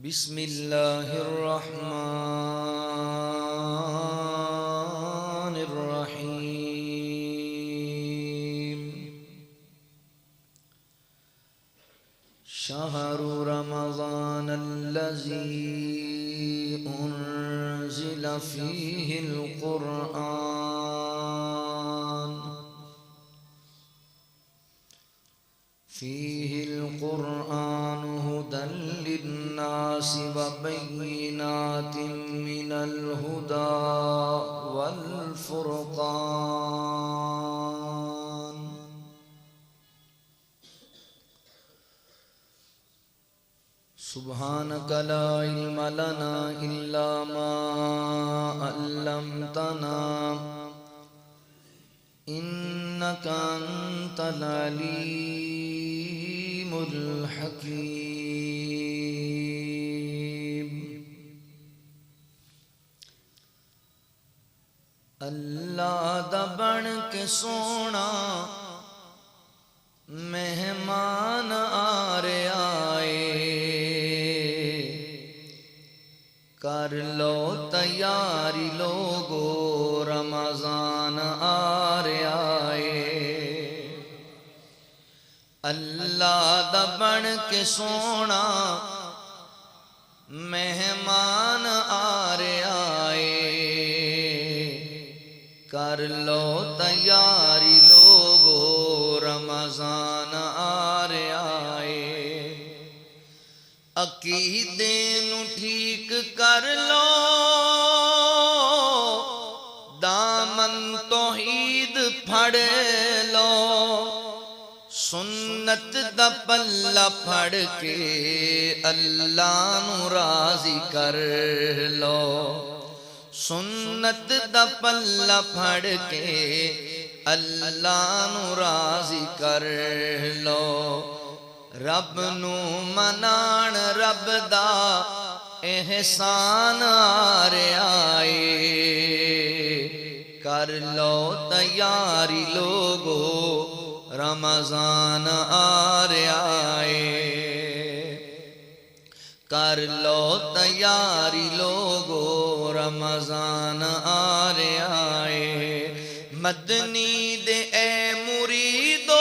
بسم اللہ الرحمن الرحیم شہر رمضان الذی انزل فیہ القرآن فيه القرآن هدى للناس وبينات من الهدى والفرقان سبحانك لا علم لنا إلا ما علمتنا إنك أنت العليم الحكيم اللہ دا بن کے سونا مہمان آ رہے آئے کر لو تیاری لوگو رمضان آ رہے آئے اللہ دا بن کے سونا مہمان آ رہے آئے کر لو تیاری لوگو رمضان آ رہے آئے عقیدے نو ٹھیک کر لو دامن توحید پھڑ لو سنت دا پلہ پھڑ کے اللہ نو راضی کر لو سنت دا پلہ پھڑ کے اللہ نو راضی کر لو رب نو منان رب دا احسان آ رہے آئے کر لو تیاری لوگو رمضان آ رہے آئے کر لو تیاری لوگو رمضان آ رہے آئے مدنی دے اے مریدو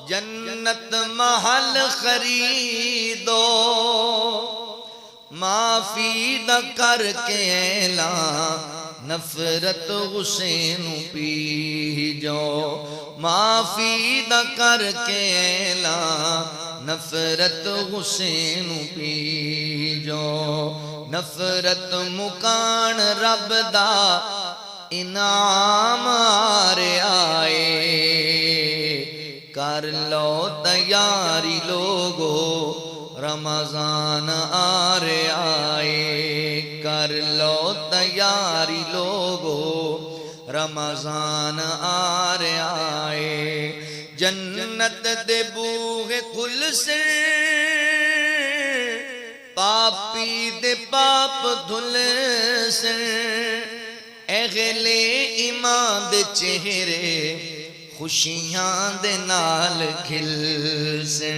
جنت محل خریدو معافی دا کر کے اعلان نفرت حسین پی جو معافی دا کر کے اعلان نفرت حسین پی جو نفرت مکان رب دا انعام آ رہے آئے کر لو تیاری لوگو رمضان آ رہے آئے کر لو تیاری لوگو رمضان آ رہے آئے جنت دے بوہے کھل سے پاپی دے پاپ دھل سے اغلے ایمان دے چہرے خوشیاں دے نال کھل سے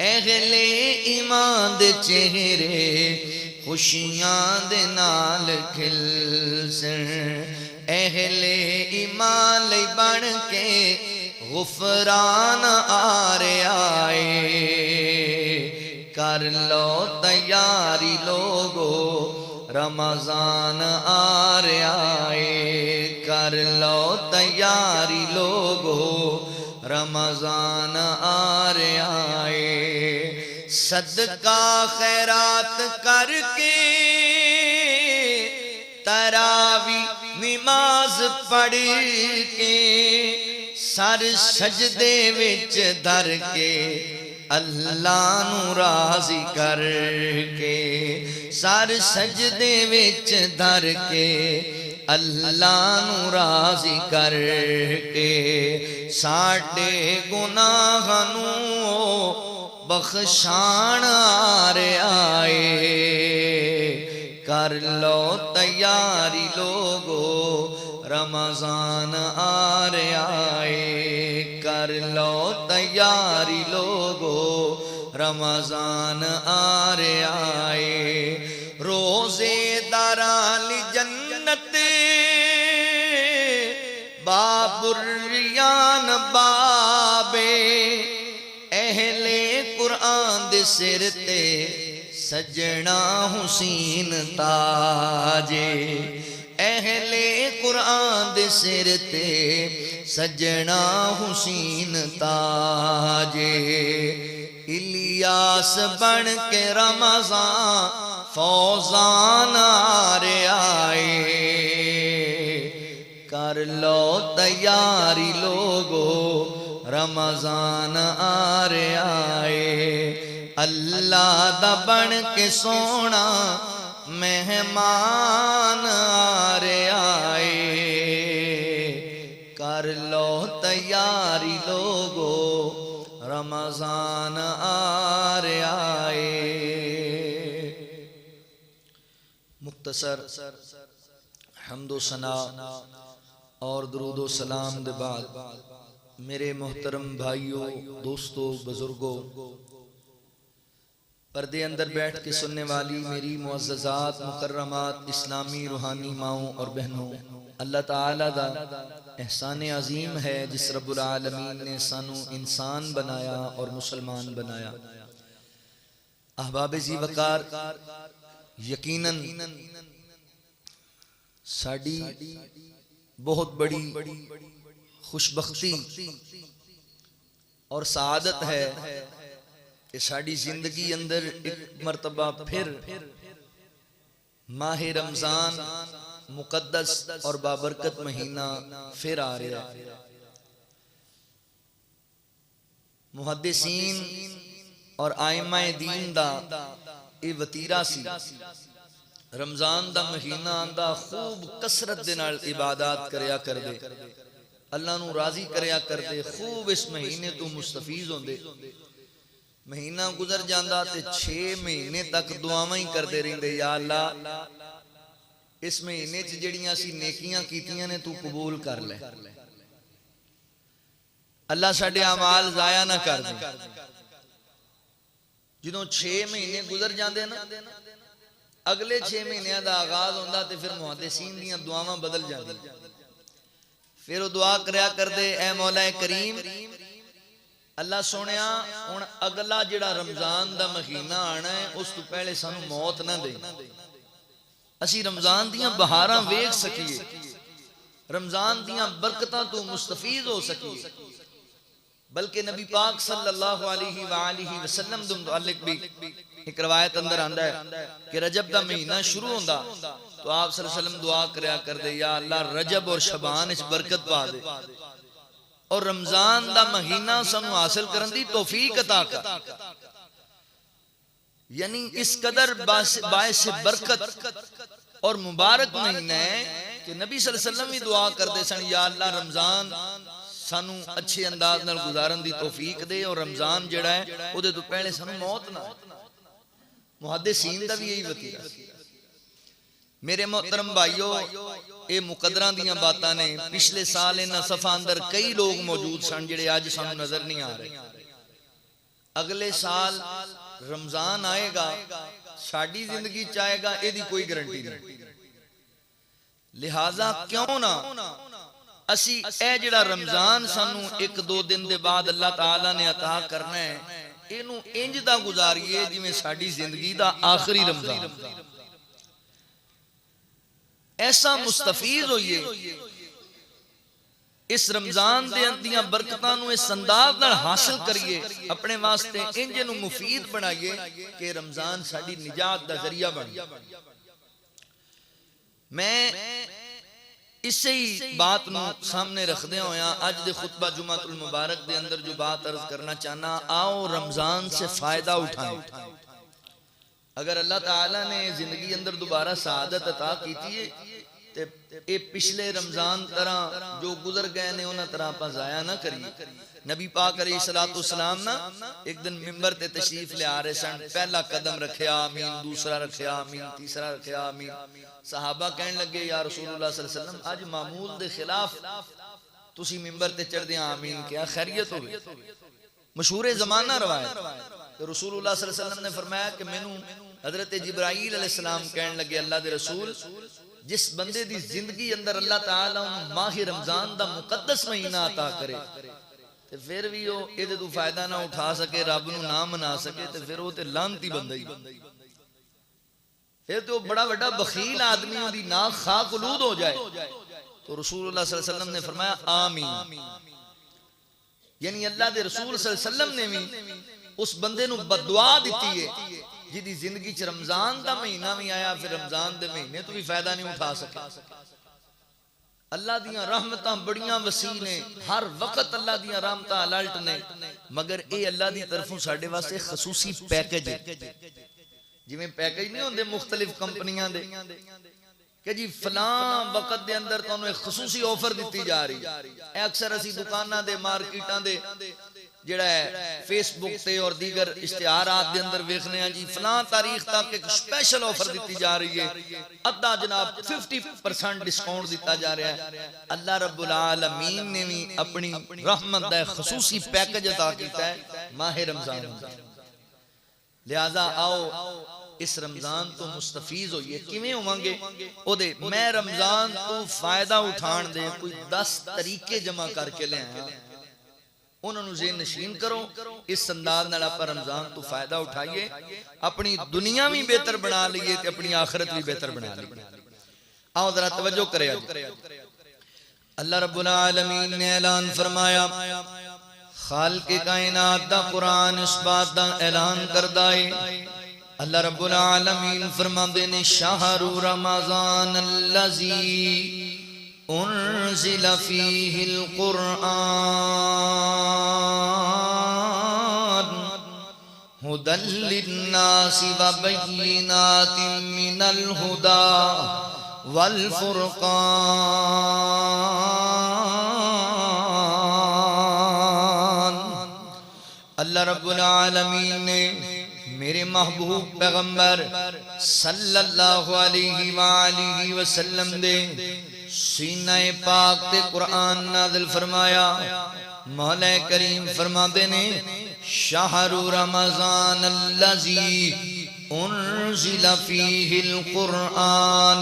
اغلے ایمان دے چہرے خوشیاں دے نال کھل سے اہلِ ایمان لئی بن کے غفران آ رہے آئے کر لو تیاری لوگو رمضان آ رہے آئے کر لو تیاری لوگو رمضان آ رہے آئے صدقہ خیرات کر کے تراوی نماز پڑھ کے سر سجدے وچ دھر کے اللہ نو راضی کر کے سر سجدے وچ دھر کے اللہ نو راضی کر کے ساڈے گناہ نو بخشان آ رہے آئے کر لو تیاری لوگو رمضان آ رہے آئے کر لو تیاری لوگو رمضان آ رہا ہے روزے داران جنت باب الریان بابے اہل قرآن دے سر تے سجنا حسین تاجے اہل قرآن دے سر تے سجنا حسین تاجے الیاس بن کے رمضان فوزان آ رہا ہے کر لو تیاری لوگو رمضان آ رہا ہے اللہ دا بن کے سونا مہمان آ رہا ہے کر لو تیاری لوگو رمضان آ رہا ہے۔ مختصر حمد و ثنا اور درود و سلام دے بعد میرے محترم بھائیوں دوستوں بزرگوں پردے اندر بیٹھ کے سننے والی میری معززات مکرمات اسلامی روحانی ماؤں اور بہنوں اللہ تعالیٰ دا احسان عظیم ہے جس رب العالمین نے سانو انسان بنایا اور مسلمان بنایا۔ احباب زی وقار یقیناً ساڑی بہت بڑی خوشبختی اور سعادت ہے کہ ساڑی زندگی اندر ایک مرتبہ پھر ماہ رمضان مقدس اور بابرکت مہینہ پھر آ رہا ہے۔ محدثین اور آئمہ دین دا اے وطیرہ سی رمضان دا مہینہ آندہ خوب کسرت دے نال عبادات کریا کر دے اللہ نو راضی کریا کر دے خوب اس مہینے تو مستفیض ہوں دے مہینہ گزر جاندہ تے 6 مہینے تک دعاویں ہی کر دے رہیں دے یا اللہ اس مہینے جڑیاں سی نیکیاں کیتیاں نے تو قبول کر لے اللہ ساڑھے اعمال ضائع نہ کر دے جنہوں 6 مہینے گزر جاندے نا اگلے 6 مہینے دا آغاز ہوندہ تے پھر محدثین دیاں دعاواں بدل جاندی پھر وہ دعا کریا کر دے اے مولا کریم اللہ سونیا ان اگلا جڑا رمضان دا مہینہ آنا ہے اس تو پہلے سانو موت نہ دے اسی رمضان دیاں بہاراں ویکھ سکیے رمضان دیاں برکتاں تو مستفید ہو سکیے بلکہ نبی پاک صلی اللہ علیہ وآلہ وسلم دے متعلق بھی ایک روایت اندر آندہ ہے کہ رجب دا مہینہ شروع ہوندا تو آپ صلی اللہ علیہ وسلم دعا کریا کر دے یا اللہ رجب اور شبان اس برکت پا دے اور رمضان دا مہینہ سنو حاصل کرن دی توفیق عطا کر یعنی اس قدر باعث برکت اور مبارک مہینہ ہے کہ نبی صلی اللہ علیہ وسلم بھی دعا کر دے سن یا اللہ رمضان سانو اچھے انداز نال گزارن دی توفیق دے اور رمضان جڑا ہے او دے تو پہلے سانو موت نہ محدثین دا بھی یہی وطیرہ میرے محترم بھائیو اے مقدران دیاں باتاں نے پچھلے سال انہاں صفحہ اندر کئی لوگ موجود سن جڑے آج سانو نظر نہیں آ رہے اگلے سال رمضان آئے گا ساڑی زندگی چاہے گا اے دی کوئی گارنٹی نہیں لہٰذا کیوں نہ اسی اے جڑا رمضان سانو 1-2 دن دے بعد اللہ تعالیٰ نے عطا کرنا ہے اینو انج دا گزاریے جی میں ساڑی زندگی دا آخری رمضان ایسا مستفیض ہوئیے اس رمضان دے اندیاں برکتاں نو اس انداز نال حاصل کریے اپنے واسطے انج نو مفید بنائیے کہ رمضان ساڑی نجات دا ذریعہ بن میں اس سے ہی بات نو سامنے رکھ دے ہویا آج دے خطبہ جمعہ المبارک دے اندر جو بات عرض کرنا چاہنا آؤ رمضان سے فائدہ اٹھائیں اگر اللہ تعالیٰ نے زندگی اندر دوبارہ سعادت عطا کیتی ہے اے پچھلے رمضان طرح جو گزر گئے نے انہاں طرح پا ضائع نہ کری نبی پاک علیہ السلام نا ایک دن ممبر تے تشریف لے آ رہے سن پہلا قدم رکھیا آمین دوسرا رکھیا آمین تیسرا رکھیا آمین صحابہ کہنے لگے یا رسول اللہ صلی اللہ علیہ وسلم آج معمول دے خلاف تسی ممبر تے چڑھ دیا آمین کیا خیریت ہو گئی مشہور زمانہ روایت تو رسول اللہ صلی اللہ علیہ وسلم نے فرمایا کہ مینوں حضرت جبرائیل علیہ السلام کہن لگے اللہ دے رسول جس بندے دی زندگی اندر اللہ تعالیٰ ماہ رمضان دا مقدس مہینہ عطا کرے تے پھر بھی وہ یہ تو فائدہ نہ اٹھا سکے رب نو نہ منا سکے تے پھر وہ تے لعنتی بندہ ہی پھر تو بڑا بڑا بخیل آدمی دی ناک خاک آلود ہو جائے. تو رسول اللہ صلی اللہ علیہ وسلم نے فرمایا آمین. یعنی اللہ دے رسول صلی اللہ علیہ وسلم نے بھی اس بندے نو بددعا دیتی ہے جی زندگی چ رمضان دا مہینہ بھی آیا پھر رمضان دے مہینے تو بھی فائدہ نہیں اٹھا سکا. اللہ دیاں رحمتاں بڑیاں وسیع نے ہر وقت اللہ دیاں رحمتاں الرٹ نے مگر اے اللہ دی طرفوں ساڈے واسطے خصوصی پیکج ہے. جویں پیکج نہیں ہوندے مختلف کمپنیاں دے کہ جی فلاں وقت دے اندر تانوں ایک خصوصی آفر دیتی جا رہی ہے. اکثر اسی دکاناں دے مارکیٹاں دے جڑا ہے فیس بک تے اور دیگر اشتہارات دے اندر ویکھنے ہیں جی فلاں تاریخ تک ایک سپیشل آفر دیتی جا رہی ہے ادھا جناب 50% ڈسکاؤنٹ دیتا جا رہا ہے. اللہ رب العالمین نے بھی اپنی رحمت دا خصوصی پیکج عطا کیتا ہے ماہ رمضان. لہذا آؤ اس رمضان تو مستفیض ہوئیے. کیویں ہوواں گے او دے میں رمضان تو فائدہ اٹھان دے کوئی 10 طریقے جمع کر کے لے آیا انہوں نے ذہن نشین کرو. اس انداز نال اپا رمضان تو فائدہ اٹھائیے اپنی دنیا بھی بہتر بنا لئیے تے اپنی آخرت بھی بہتر بنا لئیے. آؤ ذرا توجہ کرے اللہ رب العالمین نے اعلان فرمایا خالق کائنات دا قرآن اس بات دا اعلان کردہ ہے. اللہ رب العالمین فرماندے نے شہر رمضان اللذی انزل فیہ القرآن ہدی للناس وبینات من الہدی والفرقان. اللہ رب العالمین نے میرے محبوب پیغمبر صلی اللہ علیہ وآلہ وسلم دے سینہ پاک تے قرآن نازل فرمایا. مولا کریم فرماتے نے شہر رمضان اللذی انزل فیہ القرآن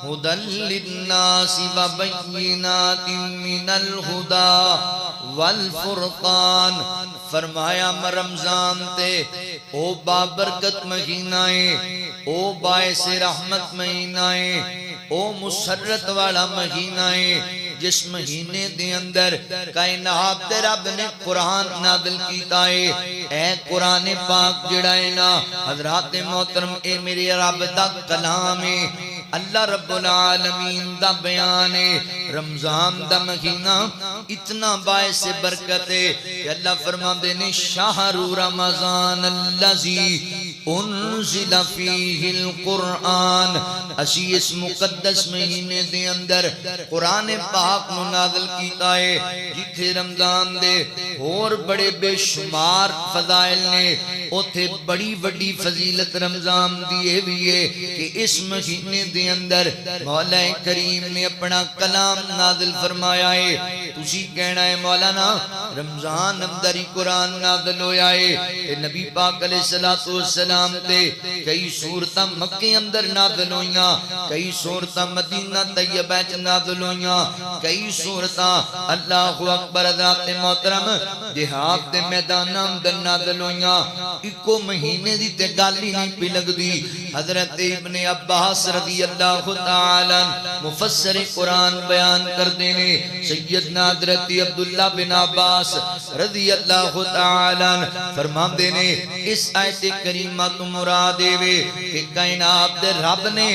ہدی للناس وبینات من الہدی والفرقان. فرمایا رمضان تے او بابرکت مہینہ ہے او باعث رحمت مہینہ ہے او مسرت والا مہینہ ہے جس مہینے دے اندر کائنات دے رب نے قرآن نازل کیتا ہے. اے قرآن پاک جڑا ہے نا حضرات محترم اے میرے رب دا کلام ہے اللہ رب العالمین دا بیان ہے. رمضان دا مہینہ اتنا باعث برکت ہے کہ اللہ فرماندے نے شہر رمضان اللذی انزل فیہ القرآن. اسی اس مقدس مہینے دے اندر قرآن پاک نو نازل کیتا ہے جتھے رمضان دے اور بڑے بے شمار فضائل نے اوتھے بڑی وڈی فضیلت رمضان دیئے بھی ہے کہ اس مہینے دے اندر مولا کریم نے اپنا کلام نازل فرمایا ہے. تسی کہنا ہے مولانا رمضان اندر ہی قرآن نازل ہویا ہے کہ نبی پاک علیہ السلام تے کئی سورتاں مکے اندر نازل ہویاں کئی سورتاں مدینہ طیبہ چ نازل ہویاں کئی سورتاں اللہ اکبر حضرات محترم جہاد دے میداناں اندر نازل ہویاں. اکو مہینے دی تے گل ہی نہیں پی لگدی. حضرت ابن عباس رضی اللہ تعالی مفسر قرآن بیان کردے نے سیدنا حضرت عبداللہ بن عباس رضی اللہ تعالی فرماندے نے اس آیت کریمہ تو مراد ہے کہ کائنات دے رب نے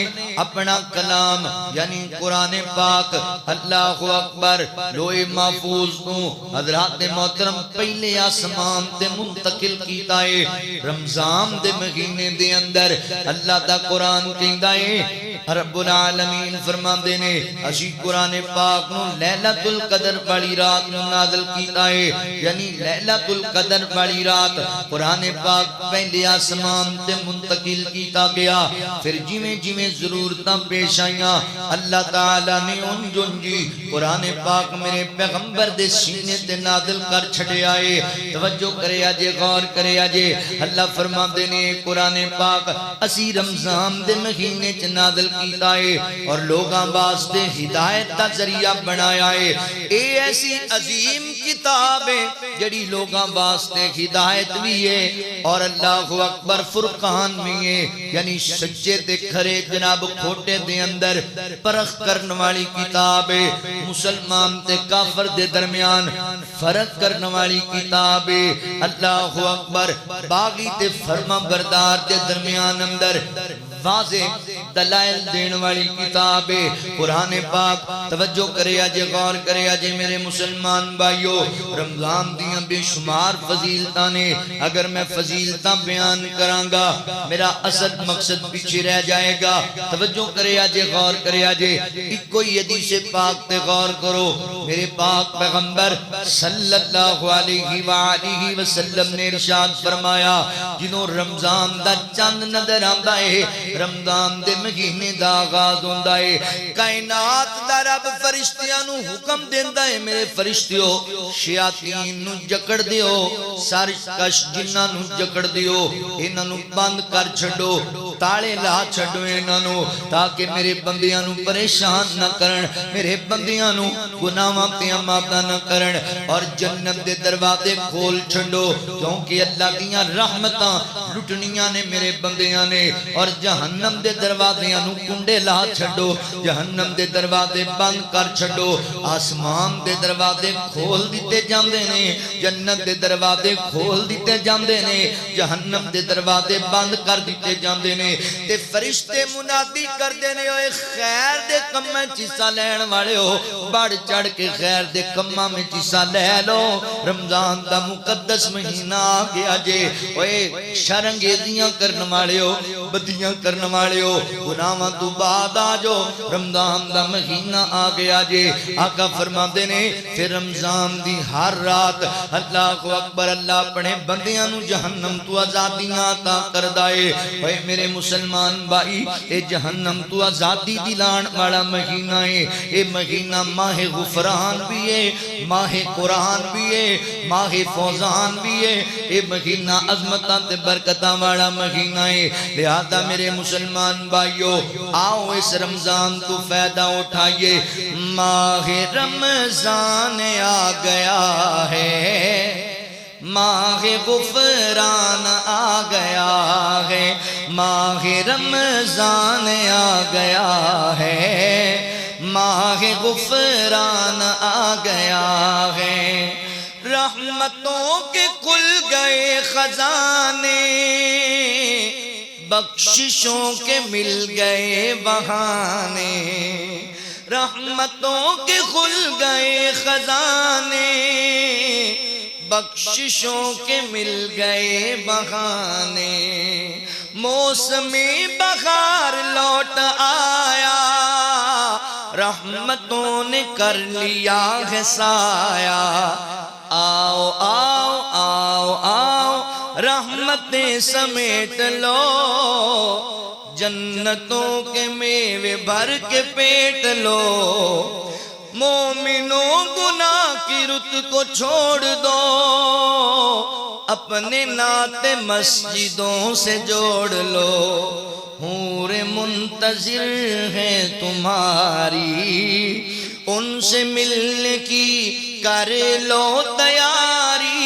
اپنا کلام یعنی قرآن پاک اللہ اکبر لوح محفوظ کو حضرات محترم پہلے آسمان تے منتقل کیتا ہے. رمضان دے مہینے دے اندر اللہ اللہ دا قرآن کہندا ہے رب العالمین فرماندے نے اسی قرآن پاک نو لیلۃ القدر والی رات نو نازل کیتا ہے یعنی لیلۃ القدر والی رات قرآن پاک پہلے آسمان تے منتقل کیتا گیا پھر جویں جویں ضرورتاں پیش آئیاں اللہ تعالی نے ان جی قرآن پاک میرے پیغمبر دے سینے تے نازل کر چھڑیا ہے توجہ کرے اجے غور کرے اجے اللہ فرماندے نے قرآن پاک اسی رمضان دے مہینے چ نازل کیتا ہے اور لوگاں واسطے ہدایت دا ذریعہ بنایا ہے اے ایسی عظیم کتاب ہے جڑی لوگاں واسطے ہدایت بھی ہے اور اللہ اکبر فرقان بھی ہے یعنی سچے تے کھرے جناب کھوٹے دے اندر پرخ کرنے والی کتاب ہے مسلمان تے کافر دے درمیان فرق کرنے والی کتاب ہے اللہ اکبر باغی تے فرما بردار دے درمیان اندر واضح دلائل دین والی کتاب ہے قرآن پاک توجہ کرے آجے غور کرے آجے میرے مسلمان بھائیو رمضان دیاں بے شمار فضیلتاں نے اگر میں فضیلتاں بیان کرانگا میرا اصل مقصد پیچھے رہ جائے گا توجہ کرے آجے غور کرے آجے ایک کوئی حدیث پاک تے غور کرو میرے پاک پیغمبر صلی اللہ علیہ وآلہ وسلم نے ارشاد فرمایا جنہوں رمضان دا چند نظر آندہ ہے رمضان دے مہینے دا آغاز ہوندا ہے کائنات دا رب فرشتیاں نو حکم دیندا ہے میرے فرشتیو شیاطین نو جکڑ دیو سرکش جنہاں نو جکڑ دیو انہاں نو بند کر چھڈو تالے لا چھڈو انہاں نو تاکہ میرے بندیاں نو پریشان نہ کرن میرے بندیاں نو گناہاں تے معافی نہ کرن اور جنت دے دروازے کھول چھڈو کیونکہ اللہ دیاں رحمتاں لٹنیاں نے میرے بندیاں نے اور جہنم دے دروازیاں نو کنڈے لا چھڈو جہنم دے دروازے بند کر چھڈو آسمان دے دروازے کھول دیتے جاندے نے جنت دے دروازے کھول دیتے جاندے نے جہنم دے دروازے بند کر دیتے جاندے نے تے فرشتے منادی کردے نے اوے خیر دے کماں چ حصہ لین والے ہو بڑھ چڑھ کے خیر دے کماں میں حصہ لے لو رمضان دا مقدس مہینہ آ گیا جے اوے شرانگیزیاں کرن والے ہو بدیاں کرنے والے ہو گناہاں تو بعد آجو رمضان دا مہینہ آ گیا جے آقا فرماندے نے پھر رمضان دی ہر رات اللہ کو اکبر اللہ اپنے بندیاں نو جہنم تو آزادیاں عطا کردا ہے اے میرے مسلمان بھائی اے جہنم تو آزادی دلان والا مہینہ ہے اے مہینہ ماہ غفران بھی ہے ماہ قرآن بھی ہے ماہ فوزان بھی ہے اے مہینہ عظمتاں تے برکتاں والا مہینہ ہے لہذا میرے مسلمان بھائیو آؤ اس رمضان تو فائدہ اٹھائیے ماہ رمضان آ گیا ہے ماہ غفران آ گیا ہے ماہ رمضان آ گیا ہے ماہ غفران آ گیا ہے رحمتوں کے کھل گئے خزانے بخششوں کے مل گئے بہانے رحمتوں کے کھل گئے خزانے بخششوں کے مل گئے بہانے موسم بہار لوٹ آیا رحمتوں نے کر لیا ہے سایہ آؤ آؤ آؤ آؤ رحمتیں سمیٹ لو جنتوں کے میوے بھر کے پیٹ لو مومنوں گناہ کی رت کو چھوڑ دو اپنے نعت مسجدوں سے جوڑ لو حور منتظر ہے تمہاری ان سے ملنے کی کر لو تیاری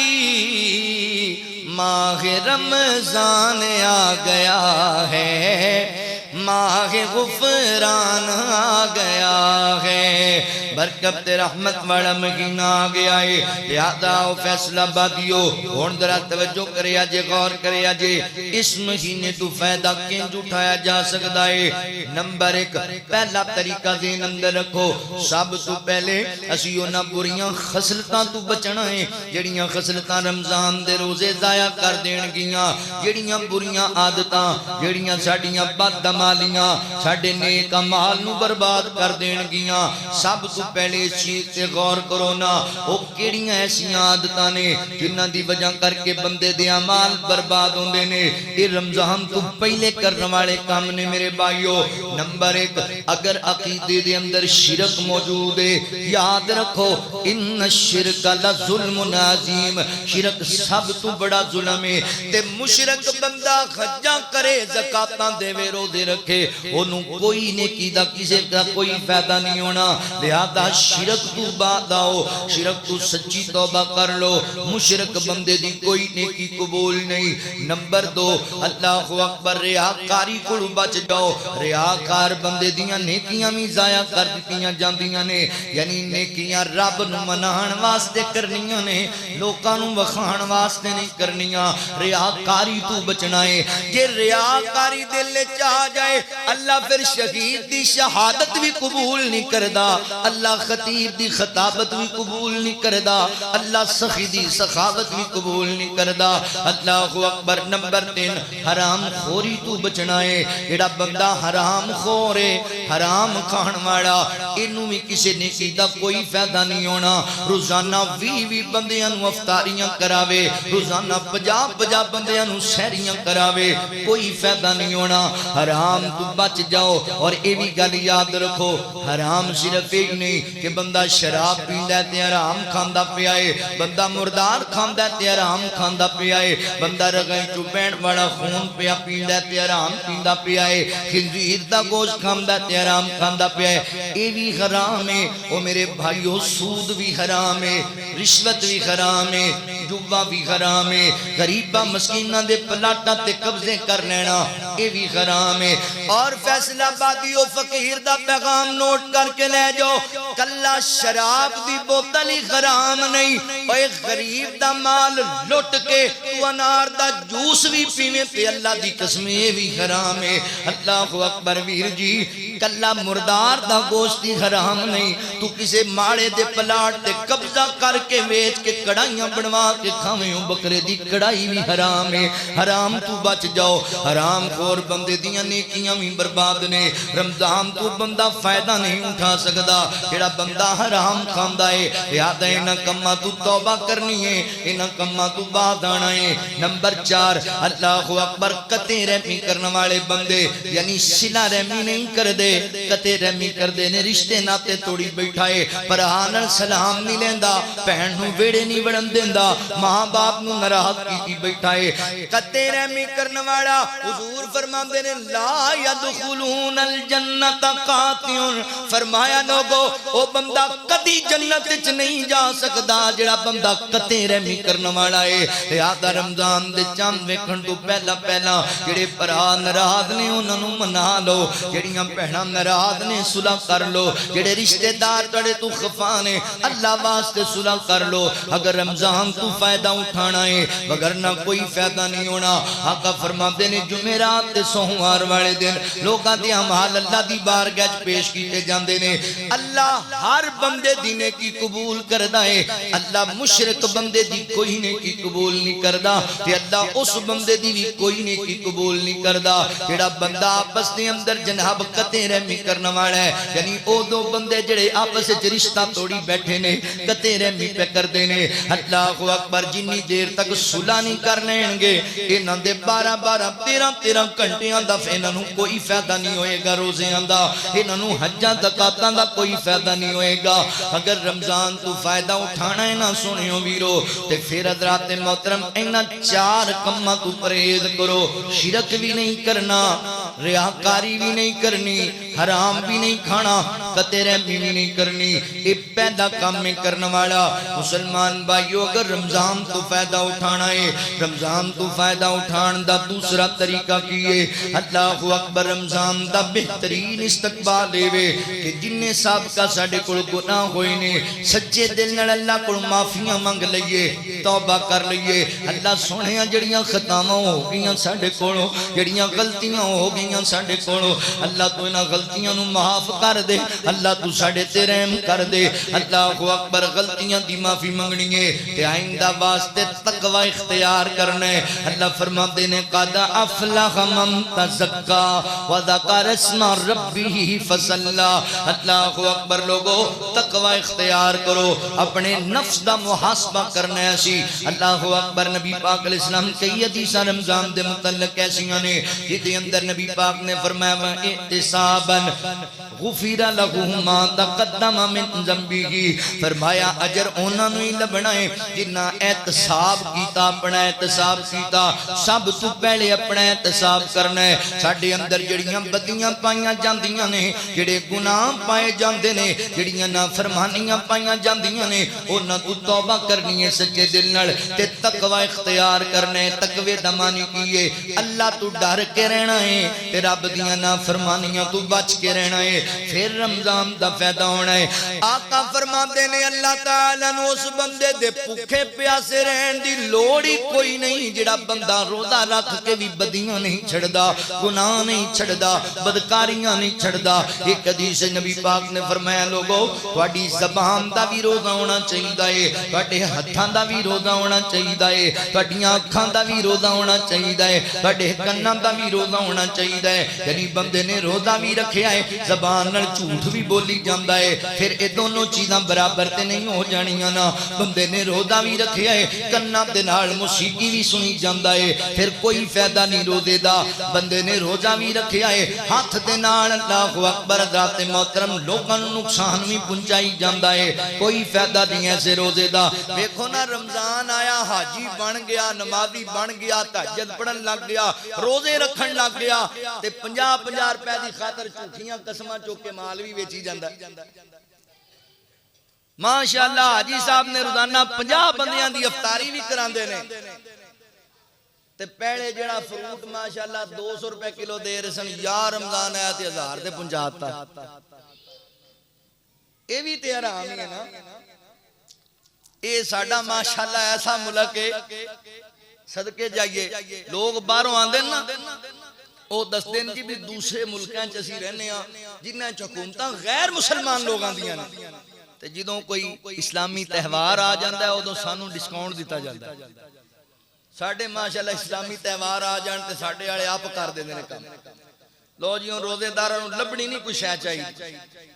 ماہ رمضان آ گیا ہے ماہ غفران آ گیا ہے برکت رحمت والا مہینہ آ گیا ہے لہذا او فیصلہ بادیو ہون ذرا توجہ کریا جے غور کریا جے اس مہینے تو فائدہ کنج اٹھایا جا سکتا ہے نمبر 1 پہلا طریقہ ذہن اندر رکھو سب تو پہلے اسی انہاں بریاں خصلتاں تو بچنا ہے جڑیاں خصلتاں رمضان دے روزے ضائع کر دین گیاں جڑیاں بریاں عادتاں جڑیاں ساڈیاں بد عمالیاں ساڈے نیک اعمال نو برباد کر دین گیاں سب تو پہلے اس چیز تے غور کرو نا او کیڑیاں ایسیاں عادتاں نے جنہاں دی وجہ کر کے بندے دے اعمال برباد ہوندے نے یہ رمضان تو پہلے کرنے والے کام نے میرے بھائیو نمبر 1 اگر عقیدے دے اندر شرک موجود ہے یاد رکھو ان الشرک لظلم عظیم شرک سب تو بڑا ظلم ہے تے مشرک بندہ خرچاں کرے زکاتاں دے روزے رکھے انہوں کوئی نیکی دا کسی کا کوئی فائدہ نہیں ہونا لہذا شرک تو بعد آؤ شرک تو سچی توبہ کر لو مشرک بندے دی کوئی نیکی قبول نہیں نمبر 2 اللہ اکبر ریاکاری کو بچ جاؤ ریاکار بندے دیاں نیکیاں بھی ضائع کر دتیاں جاندیاں نے یعنی نیکیاں رب نو منان واسطے کرنیاں نے لوکاں نو وکھان واسطے نہیں کرنیاں ریاکاری تو بچنا ہے جے ریاکاری دل وچ آ جائے اللہ پھر شہید دی شہادت بھی قبول نہیں کردا اللہ خطیب دی خطابت بھی قبول نہیں کردا اللہ سخی دی سخاوت بھی قبول نہیں کردا اللہ اکبر نمبر 3 حرام خوری تو بچنا ہے جڑا بندہ حرام خور ہے حرام کھان والا اینو بھی کسی نیکی دا کوئی فائدہ نہیں ہونا روزانہ 20 بندیاں نو افطاریاں کراوے روزانہ 50 بندیاں نو سحریاں کراوے کوئی فائدہ نہیں ہونا حرام تو بچ جاؤ اور یہ بھی گل یاد رکھو حرام صرف ایک نہیں کہ بندہ شراب پیندا تے حرام کھاندا پیا ہے بندہ مردار کھاندا تے حرام کھاندا پیا ہے بندہ رگیں چوں بہن والا خون پیا پیندا تے حرام پیندا پیا ہے خنزیر دا گوشت کھاندا تے حرام کھاندا پیا ہے یہ بھی حرام ہے او میرے بھائیو سود بھی حرام ہے رشوت بھی حرام ہے جوا بھی حرام ہے غریباں مسکیناں دے پلاٹاں تے قبضے کر لینا یہ بھی حرام ہے اور فیصلہ بادیو فقیر دا پیغام نوٹ کر کے لے جاؤ کلا شراب دی بوتل ہی حرام نہیں اے غریب دا مال لٹ کے تو انار دا جوس بھی پیویں تے اللہ دی قسم یہ بھی حرام ہے اللہ اکبر ویر جی کلا مردار دا گوشت ہی حرام نہیں تو کسے ماڑے دے پلاٹ تے قبضہ کر کے ویچ کے کڑائیاں بنوا کے کھاویں بکرے دی کڑائی بھی حرام ہے حرام تو بچ جاؤ حرام خور بندے دیاں نیکیاں بھی برباد نے رمضان تو بندہ فائدہ نہیں اٹھا سکدا جڑا بندہ حرام کھاندا ہے یاد ہے انہاں کماں تو توبہ کرنی ہے انہاں کماں تو بعد آنا ہے نمبر 4 اللہ اکبر قطع رحمی کرنے والے بندے یعنی صلہ رحمی نہیں کر دے قطع رحمی کر دے نے رشتے ناتے توڑی بیٹھائے پر آنر سلام نہیں لیندا بہن نو ویڑے نہیں بڑھن دیندا ماں باپ نو نراحت کی بیٹھائے قطع رحمی کرنے والا حضور فرماندے نے لا یدخلون الجنت قاطعون فرمایا لوگو او بندہ کدی جنت وچ نہیں جا سکدا جڑا بندہ قطع رحمی کرنے والا ہے یاد رمضان دے چاند ویکھن تو پہلا جڑے بھرا ناراض نے انہاں نو منا لو جڑیاں بہناں ناراض نے صلح کر لو جڑے رشتہ دار تڑے تو خفا نے اللہ واسطے صلح کر لو اگر رمضان تو فائدہ اٹھانا ہے وگرنہ کوئی فائدہ نہیں ہونا آقا فرماتے نے جمعرات تے سوموار والے دن لوکاں دے اعمال اللہ دی بارگاہ وچ پیش کیتے جاندے نے اللہ ہر بندے دی نیکی قبول کردا ہے اللہ مشرک بندے دی کوئی نیکی قبول نہیں کردا تے اللہ اس بندے دی بھی کوئی نیکی قبول نہیں کردا جڑا بندہ آپس دے اندر جناب قطع رحمی کرنے والا ہے یعنی او دو بندے جڑے آپس وچ رشتہ توڑی بیٹھے نے قطع رحمی پہ کردے نے اللہ اکبر جنی دیر تک صلح نہیں کر لین گے انہاں دے 12 13 گھنٹیاں دا انہاں نوں کوئی فائدہ نہیں ہوئے گا روزیاں دا انہاں نوں حجاں زکاتاں دا کوئی فائدہ نہیں ہوئے گا اگر رمضان تو فائدہ اٹھانا ہے نا سنیو ویرو تے پھر حضرات محترم انہاں 4 کماں تو پرہیز کرو شرک بھی نہیں کرنا ریاکاری بھی نہیں کرنی حرام بھی نہیں کھانا قطع رحمی بھی نہیں کرنی یہ پیدا کام میں کرنے والا مسلمان بھائیو اگر رمضان تو فائدہ اٹھانا ہے رمضان تو فائدہ اٹھان دا دوسرا طریقہ کیے اللہ اکبر رمضان دا بہترین استقبال لے کہ جنہیں سابقہ ساڑھے کل گناہ ہوئی نے سچے دل نال اللہ کل معافیاں مانگ لئیے توبہ کر لئیے اللہ سونے جڑیاں خطامہ ہو گئیاں ساڑھے کلو جڑیاں غلطیاں ہو گئیاں ساڑھے کلو اللہ تو انہاں غلطیاں نو معاف کر دے اللہ تو ساڑھے تے رحم کر دے اللہ اکبر غلطیاں دی معافی منگنی ہے تے آئندہ واسطے تقوی اختیار کرنے اللہ فرما دینے قَدْ أَفْلَحَ مَن تَزَكَّىٰ وَذَكَرَ اسْمَ رَبِّهِ فَصَلَّىٰ اللہ اکبر لوگوں تقوی اختیار کرو اپنے نفس دا محاسبہ کرنے ایسی اللہ اکبر نبی پاک علیہ السلام کئی حدیثاں رمضان دے متعلق ایسیاں نے جدے اندر نبی پاک نے فرمایا احتساباً غفر لَهُ مَا تَقَدَّمَ مِن ذَنبِهِ فرمایا اجر انہاں نو ہی لبنا ہے جنہ احتساب کیتا اپنا احتساب کیتا سب تو پہلے اپنا احتساب کرنا ہے ساڑھے اندر جڑیاں بدیاں پائیاں جاندیاں نے جڑے گناہ پائے جاندے نے جڑیاں نافرمانیاں پائیاں جاندیاں نے انہاں تو توبہ کرنی ہے سچے دل نال تے تقوی اختیار کرنا ہے تقوی دمانی کیے اللہ تو ڈر کے رہنا ہے تے رب دیاں نافرمانیاں تو بچ کے رہنا ہے پھر رمضان دا فائدہ ہونا ہے آقا فرما دینے اللہ تعالیٰ نو اس بندے دے پکھے پیاسے رہن دی لوڑی کوئی نہیں جڑا بندہ روزہ رکھ کے بھی بدیاں نہیں چھڑدا گناہ نہیں چھڑدا بدکاریاں نہیں چھڑدا ایک حدیث نبی پاک نے فرمایا لوگو تھوڑی زبان دا بھی روزہ ہونا چاہیے تھوڑے ہتھاں دا بھی روزہ ہونا چاہیے تھوڑیاں اکھاں دا بھی روزہ ہونا چاہیے تھوڑے کناں دا بھی روزہ ہونا چاہیے یعنی بندے نے روزہ بھی رکھیا ہے زبان نال جھوٹ بھی بولی جاندا ہے پھر اے دونوں چیزاں برابر تے نہیں ہو جانیاں نا بندے نے روزہ بھی رکھیا ہے کناں دے نال موسیقی بھی سنی جاندا ہے پھر کوئی فائدہ نہیں روزے دا بندے نے روزہ بھی رکھیا ہے ہاتھ دے نال اللہ اکبر ذات محترم لوکاں نوں نقصان بھی پہنچائی جاندا ہے کوئی فائدہ نہیں ایسے روزے دا دیکھو نا رمضان آیا حاجی بن گیا نمازی بن گیا تہجد پڑھن لگ گیا روزے رکھن لگ گیا تے 50-50 روپے دی خاطر جھوٹیاں قسماں چوک کے مال بھی ویچی جاندا ماشاءاللہ حاجی صاحب نے روزانہ 50 بندیاں دی افطاری بھی کراندے نے تے پہلے جڑا فروٹ ماشاءاللہ 200 روپے کلو دے رسن یا رمضان آیا تے 1000 تے پہنچاتا اے بھی تے حرام ہی ہے نا اے ساڈا ماشاءاللہ ایسا ملک ہے صدقے جائیے لوگ باہروں آندے نا او دس دن کی بھی دوسرے ملکاں چسی رہنے ہاں جنہیں حکومتاں غیر مسلمان لوگ آندیاں نے تے جدوں کوئی اسلامی تہوار آ جاندا ہے ادوں سانوں ڈسکاؤنٹ دیتا جاندا ہے ساڈے ماشاءاللہ اسلامی تہوار آ جان تے ساڈے والے آپ کر دیندے نے کام لو جیوں روزے داراں نوں لبنی نہیں کوئی شے چاہیے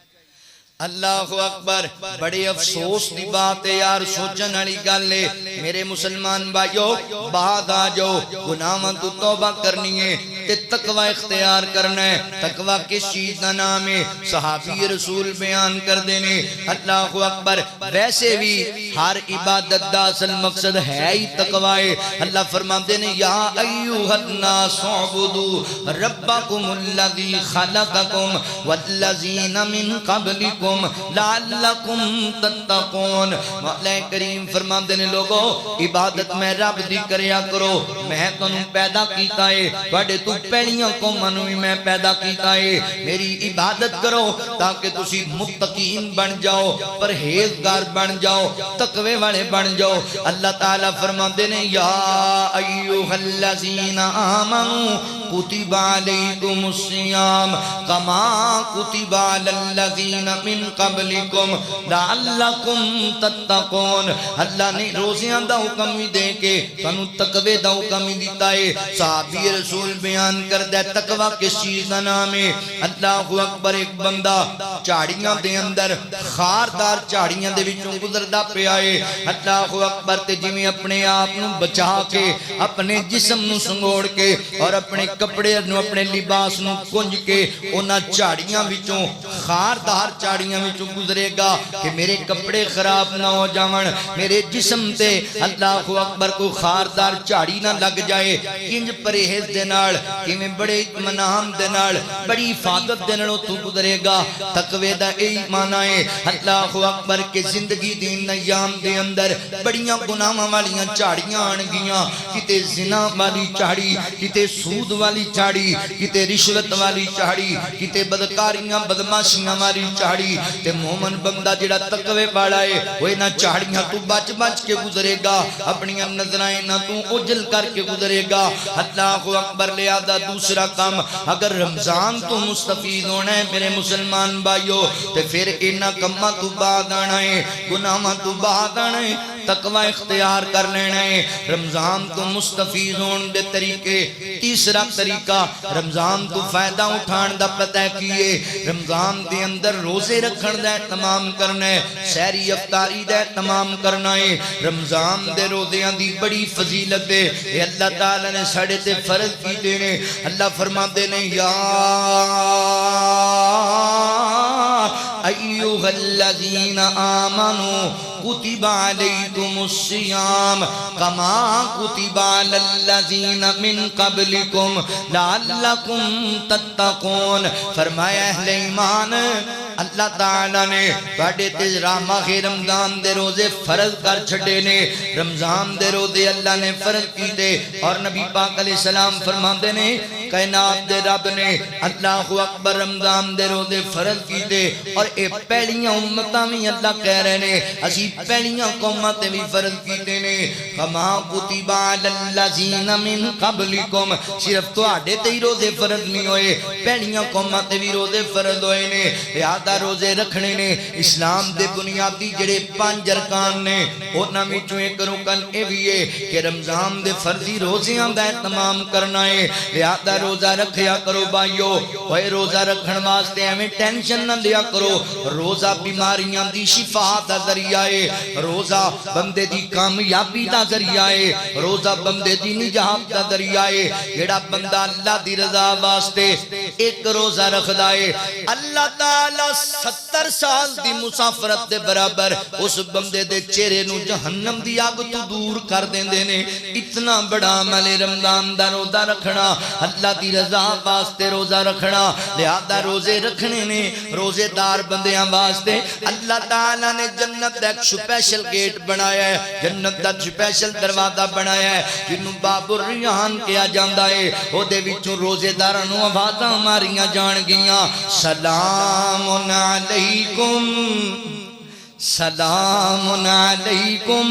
اللہ اکبر بڑے افسوس دی بات ہے یار سوچن والی گل ہے میرے مسلمان بھائیو بعد آ جاؤ گناہاں تو توبہ کرنی ہے تے تقوی اختیار کرنا ہے تقوی کس چیز کا نام ہے صحابی رسول بیان کر دینے اللہ اکبر ویسے بھی ہر عبادت دا اصل مقصد ہے ہی تقوی ہے اللہ فرماتے ہیں یا ایھا الناس اعبدوا ربکم الذی خلقکم والذین من قبلکم لعلکم تتقون مولا کریم فرماتے ہیں لوگو عبادت میں رب دی کریا کرو میں تانوں پیدا کیتا ہے تواڈے تو پہلیاں قوماں نوں بھی میں پیدا کیتا ہے میری عبادت کرو تاکہ تسی متقین بن جاؤ پرہیزگار بن جاؤ تقوی والے بن جاؤ اللہ تعالی فرماتے ہیں یا ایھا الذین آمنوا کتب علیکم الصیام کما کتب علی الذین من قبلکم لعلکم تتقون اللہ نے روزیاں دا حکم بھی دے کے تانوں تقوی دا حکم بھی دیتا ہے صحابی رسول بیان کر دے تقوی کس چیز کا نام ہے اللہ اکبر ایک بندہ چاڑیاں دے اندر خاردار چاڑیاں دے وچوں گزردا پیا ہے اللہ اکبر تے جویں اپنے آپ نوں بچا کے اپنے جسم نوں سنگوڑ کے اور اپنے کپڑے نو اپنے لباس نو کنج کے انہاں جھاڑیاں وچوں خاردار جھاڑیاں وچوں گزرے گا کہ میرے کپڑے خراب نہ ہو جاون، میرے جسم تے اللہ اکبر کو خاردار جھاڑی نہ لگ جائے، کنج پرہیز دے نال کیویں بڑے اطمینان دے نال بڑی حفاظت دے نال تو گزرے گا۔ تقوی دا یہی معنی ہے اللہ اکبر کے زندگی دی ایام دے اندر بڑیاں گناہاں والیاں جھاڑیاں آن گیاں، کتے زنا والی جھاڑی، کتے سود والی جھاڑی، کتے رشوت والی جھاڑی، کتے بدکاریاں بدماشیاں والی جھاڑی، تے مومن بندہ جڑا تقوی والا ہے وہ انہاں جھاڑیاں تو بچ بچ کے گزرے گا، اپنی نظرائیں نہ تو اجل کر کے گزرے گا۔ اللہ اکبر لہذا دوسرا کام اگر رمضان تو مستفید ہونا ہے میرے مسلمان بھائیو تے پھر انہاں کماں تو بعد آنا ہے، گناہاں تو بعد آنا ہے، تقوی اختیار کر لینا ہے۔ رمضان تو مستفید ہون دے طریقے، تیسرا طریقہ رمضان تو فائدہ اٹھان دا پتہ کیے، رمضان دے اندر روزے رکھن دا اہتمام کرنا ہے، سحری افطاری دا اہتمام کرنا ہے۔ رمضان دے روزیاں دی بڑی فضیلت ہے، یہ اللہ تعالی نے ساڑے تے فرض کیتے نے۔ اللہ فرماتے نے یا ایھا الذین آمنوا کتب علیکم الصیام کما کتب علی الذین من قبلکم لعلکم تتقون۔ فرمایا اہل ایمان اللہ تعالیٰ نے بڑے تیز ماہ رمضان دے روزے فرض کر چھٹے نے، رمضان دے روزے اللہ نے فرض کی دے، اور نبی پاک علیہ السلام فرماندے نے کائنات دے رب نے اللہ اکبر رمضان دے روزے فرض کی دے، اور اے پہلیاں امتاں بھی اللہ کہہ رہے نے اسی پہلیاں قوماں تے بھی فرض کی دے نے کما کتب علی الذین من قبلکم، صرف تواڈے تے ہی روزے فرض نہیں ہوئے، پہلیاں قوماں تے بھی روزے فرض ہوئے نے۔ لہذا روزے رکھنے نے اسلام دے بنیادی جڑے 5 ارکان نے انہاں وچوں ایک رکن اے وی ہے کہ رمضان دے فرضی روزیاں دا اہتمام کرنا ہے۔ لہذا روزہ رکھیا کرو بھائیو، اوے روزہ رکھن واسطے ایویں ٹینشن نہ لیا کرو، روزہ بیماریاں دی شفا دا ذریعہ ہے، روزہ بندے دی کامیابی دا ذریعہ ہے، روزہ بندے دی نجات دا ذریعہ ہے۔ جڑا بندہ اللہ دی رضا واسطے ایک روزہ رکھدا ہے اللہ تعالی 70 سال دی مسافرت دے برابر اس بندے دے چہرے نو جہنم دی آگ تو دور کر دیندے نے۔ اتنا بڑا عمل رمضان دا روزہ رکھنا، اللہ دی رضا واسطے روزہ رکھنا۔ لہذا روزے رکھنے نے روزے دار بندیاں واسطے اللہ تعالیٰ نے جنت دا ایک سپیشل گیٹ بنایا ہے، جنت دا سپیشل دروازہ بنایا ہے جنوں باب الریحان کیا جاندا ہے۔ او دے وچوں روزے داراں نوں آوازاں ماریاں جان گیاں، سلام علیکم سلام علیکم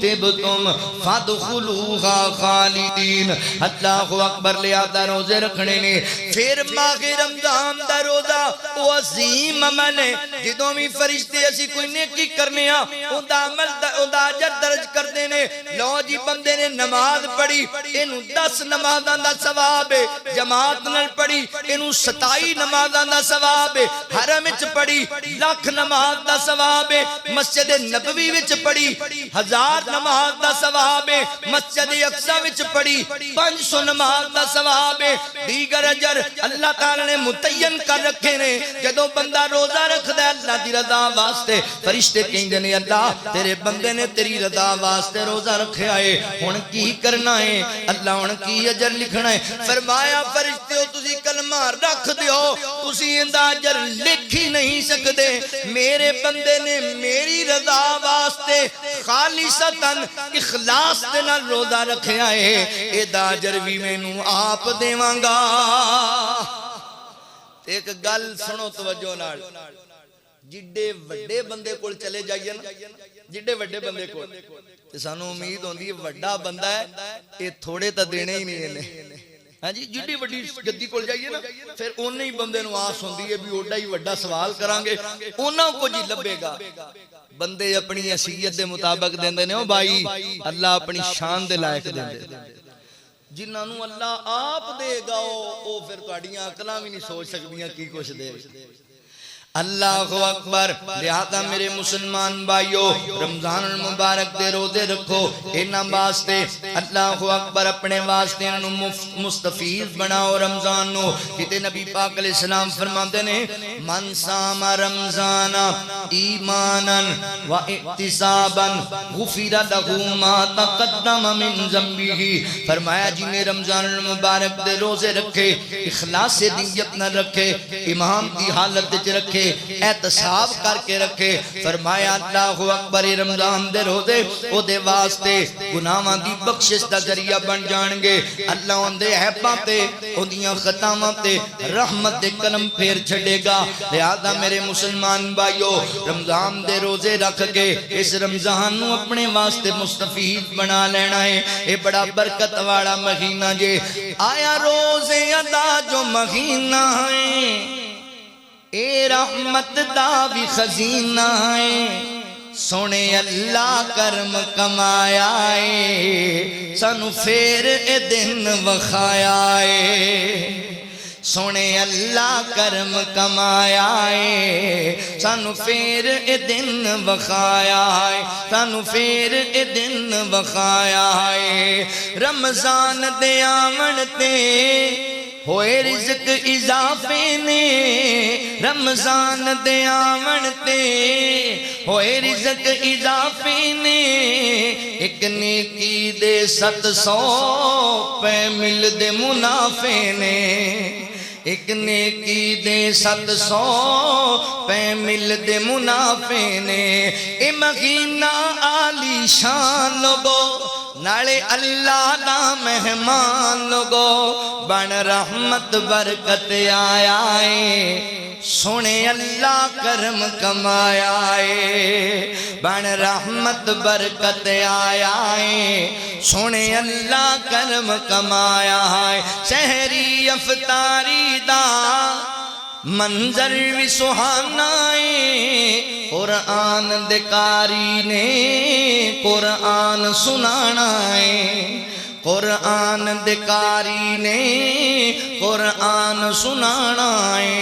طبتم فادخلوها خالدین۔ اللہ اکبر لہذا روزے رکھنے نے پھر ماہ رمضان دا روزہ وہ عظیم عمل ہے جدوں بھی فرشتے اسی کوئی نیکی کرنے ہاں اون دا عمل دا اجر درج کردے نے۔ لو جی بندے نے نماز پڑھی اینوں 10 نمازاں دا ثواب ہے، جماعت نال پڑھی اینوں 27 نمازاں دا ثواب ہے، حرم وچ پڑھی 1,00,000 نماز دا ثواب ہے، مسجد نبوی وچ پڑھی 1000 نماز دا ثواب ہے، مسجد اقصی وچ پڑھی 500 نماز دا ثواب ہے۔ دیگر اجر اللہ تعالی نے متعین کر رکھے نے۔ جدوں بندہ روزہ رکھدا ہے اللہ دی رضا واسطے فرشتے کہندے نے اللہ تیرے بندے نے تیری رضا واسطے روزہ رکھیا ہے، ہن کی کرنا ہے؟ اللہ ہن کی اجر لکھنا ہے؟ فرمایا فرشتو تسی کلمہ رکھ دیو، تسی ایندا اجر لکھ ہی نہیں سکدے، میرے بندے نے میری رضا واسطے خالصتاً اخلاص دے نال روزہ رکھیا ہے، اے دا اجر وی مینوں آپ دیواں گا۔ ایک گل سنو توجہ نال، جڈے وڈے بندے کول چلے جائیے نا، جڈے وڈے بندے کول تے سانوں امید ہوندی ہے وڈا بندہ ہے اے تھوڑے تا دینے ہی نہیں نے۔ ہاں جی جڈی وڈی گدی کول جائیے نا پھر اونے ہی بندے نوں آس ہوندی ہے بھی اوڈا ہی وڈا سوال کران گے، انہاں کو جی لبے گا۔ بندے اپنی حیثیت دے مطابق دیندے نے، او بھائی اللہ اپنی شان دے لائق دیندے، جنہاں نوں اللہ آپ دے گا او پھر تہاڈیاں عقلاں وی نہیں سوچ سکدیاں کی کچھ دے۔ اللہ اکبر۔ لہذا میرے مسلمان بھائیو رمضان المبارک دے روزے رکھو، انہاں واسطے اللہ اکبر اپنے واسطے انہوں مستفیض بناؤ رمضان نو۔ کتے نبی پاک علیہ السلام فرماتے نے من صام رمضان ایمانا و احتسابا غفر له ما تقدم من ذنبہ۔ فرمایا جی نے رمضان المبارک دے روزے رکھے، اخلاص نیت نہ رکھے، امام کی حالت وچ رکھے، احتساب کر کے رکھے، فرمایا اللہ اکبر رمضان دے روزے او دے واسطے گناہاں دی بخشش دا ذریعہ بن جان گے۔ اللہ ان دے عیباں تے ان دیاں خطاواں تے رحمت دے کرم پھیر چھڑے گا۔ لہذا میرے مسلمان بھائیو رمضان دے روزے رکھ کے اس رمضان نو اپنے واسطے مستفید بنا لینا ہے۔ اے بڑا برکت والا مہینہ جے، آیا روزے ادا جو مہینہ ہے، اے رحمت دا بھی خزینہ ہے، سونے اللہ کرم کمایا ہے، سانو پھر اے دن وکھایا ہے، سونے اللہ کرم کمایا ہے، سانو پھر اے دن وکھایا ہے، سانو پھر اے دن وکھایا ہے۔ رمضان دے آمن تے ہوئے رزق اضافے نے، رمضان دے آمن تے ہوئے رزق اضافے نے، ایک نیکی دے 700 پہ مل دے منافع نے، ایک نیکی دے 700 پہ مل دے منافع نے۔ اے مہینہ عالی شان لوگو، نالے اللہ دا مہمان لوگو، بن رحمت برکت آیا ہے، سونے اللہ کرم کمایا ہے، بن رحمت برکت آیا ہے، سونے اللہ کرم کمایا ہے۔ سحری افطاری دا منظر بھی سہانا ہے، قرآن دکاری نے قرآن سنانا ہے، قرآن دکاری نے قرآن سنانا ہے۔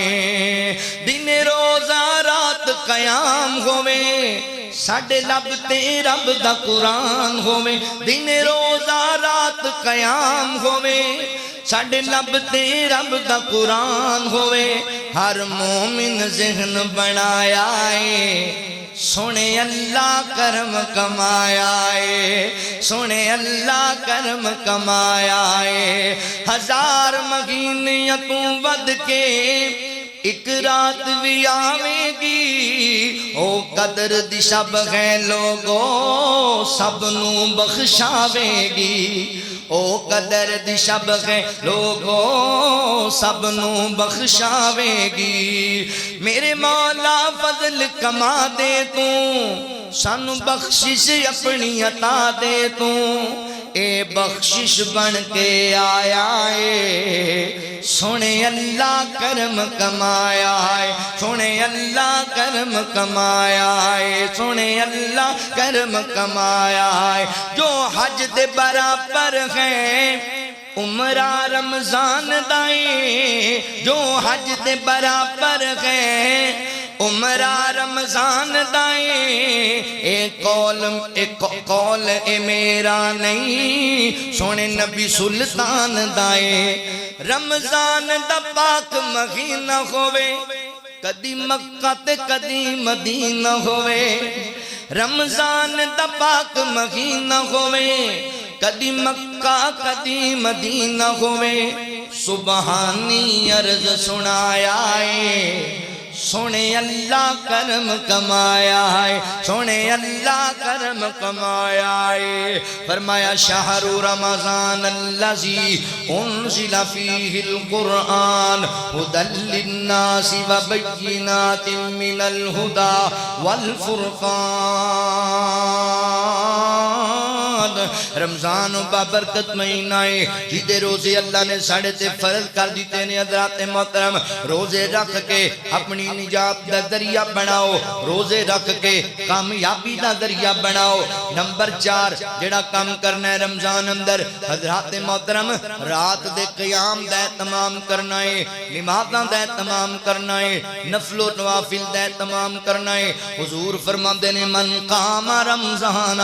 دن روزہ رات قیام ہوئے، ساڑھے لب تے رب دا قرآن ہوئے، دن روزہ رات قیام ہوئے، ساڑھے لب تے رب دا قرآن ہوئے، ہر مومن ذہن بنایا ہے، سونے اللہ کرم کمایا ہے، سونے اللہ کرم کمایا ہے۔ 1000 مہینیاں تو ود کے ایک رات بھی آوے گی، او قدر دی شب ہے لوگو سب نو بخشاوے گی، او قدر دی شب ہے لوگو سب نو بخشاوے گی۔ میرے مولا فضل کما دے تو، سانو بخشش اپنی عطا دے تو، اے بخشش بن کے آیا ہے، سونے اللہ کرم کمایا ہے، سونے اللہ کرم کمایا ہے، سونے اللہ کرم کمایا ہے۔ جو حج دے برابر ہے عمرہ رمضان دائیں، جو حج دے برابر ہے عمرہ رمضان دائیں، ایک قول اے میرا نہیں، سونے نبی سلطان دائیں۔ رمضان دا پاک مہینہ ہوئے، کدی مکہ تے کدی مدینہ ہوئے، رمضان دا پاک مہینہ ہوئے، کدی مکہ کدی مدینہ ہوئے، سبحانی عرض سنایا ہے، سونے اللہ کرم کمایا ہے، سونے اللہ کرم کمایا ہے۔ فرمایا شہر رمضان الذی انزل فیہ القرآن ھدی للناس وبینات من الہدی والفرقان رمضان بابرکت مہینہ ہے جیدے روزے اللہ نے ساڑھے تے فرض کر دیتے نے حضرات محترم روزے رکھ کے اپنی نجات دا ذریعہ بناؤ روزے رکھ کے کامیابی دا ذریعہ بناؤ نمبر 4 جڑا کام کرنا ہے رمضان اندر حضرات محترم رات دے قیام دا اہتمام کرنا ہے نمازاں دا اہتمام کرنا ہے نفل و نوافل دا اہتمام کرنا ہے حضور فرماندے نے من قام رمضان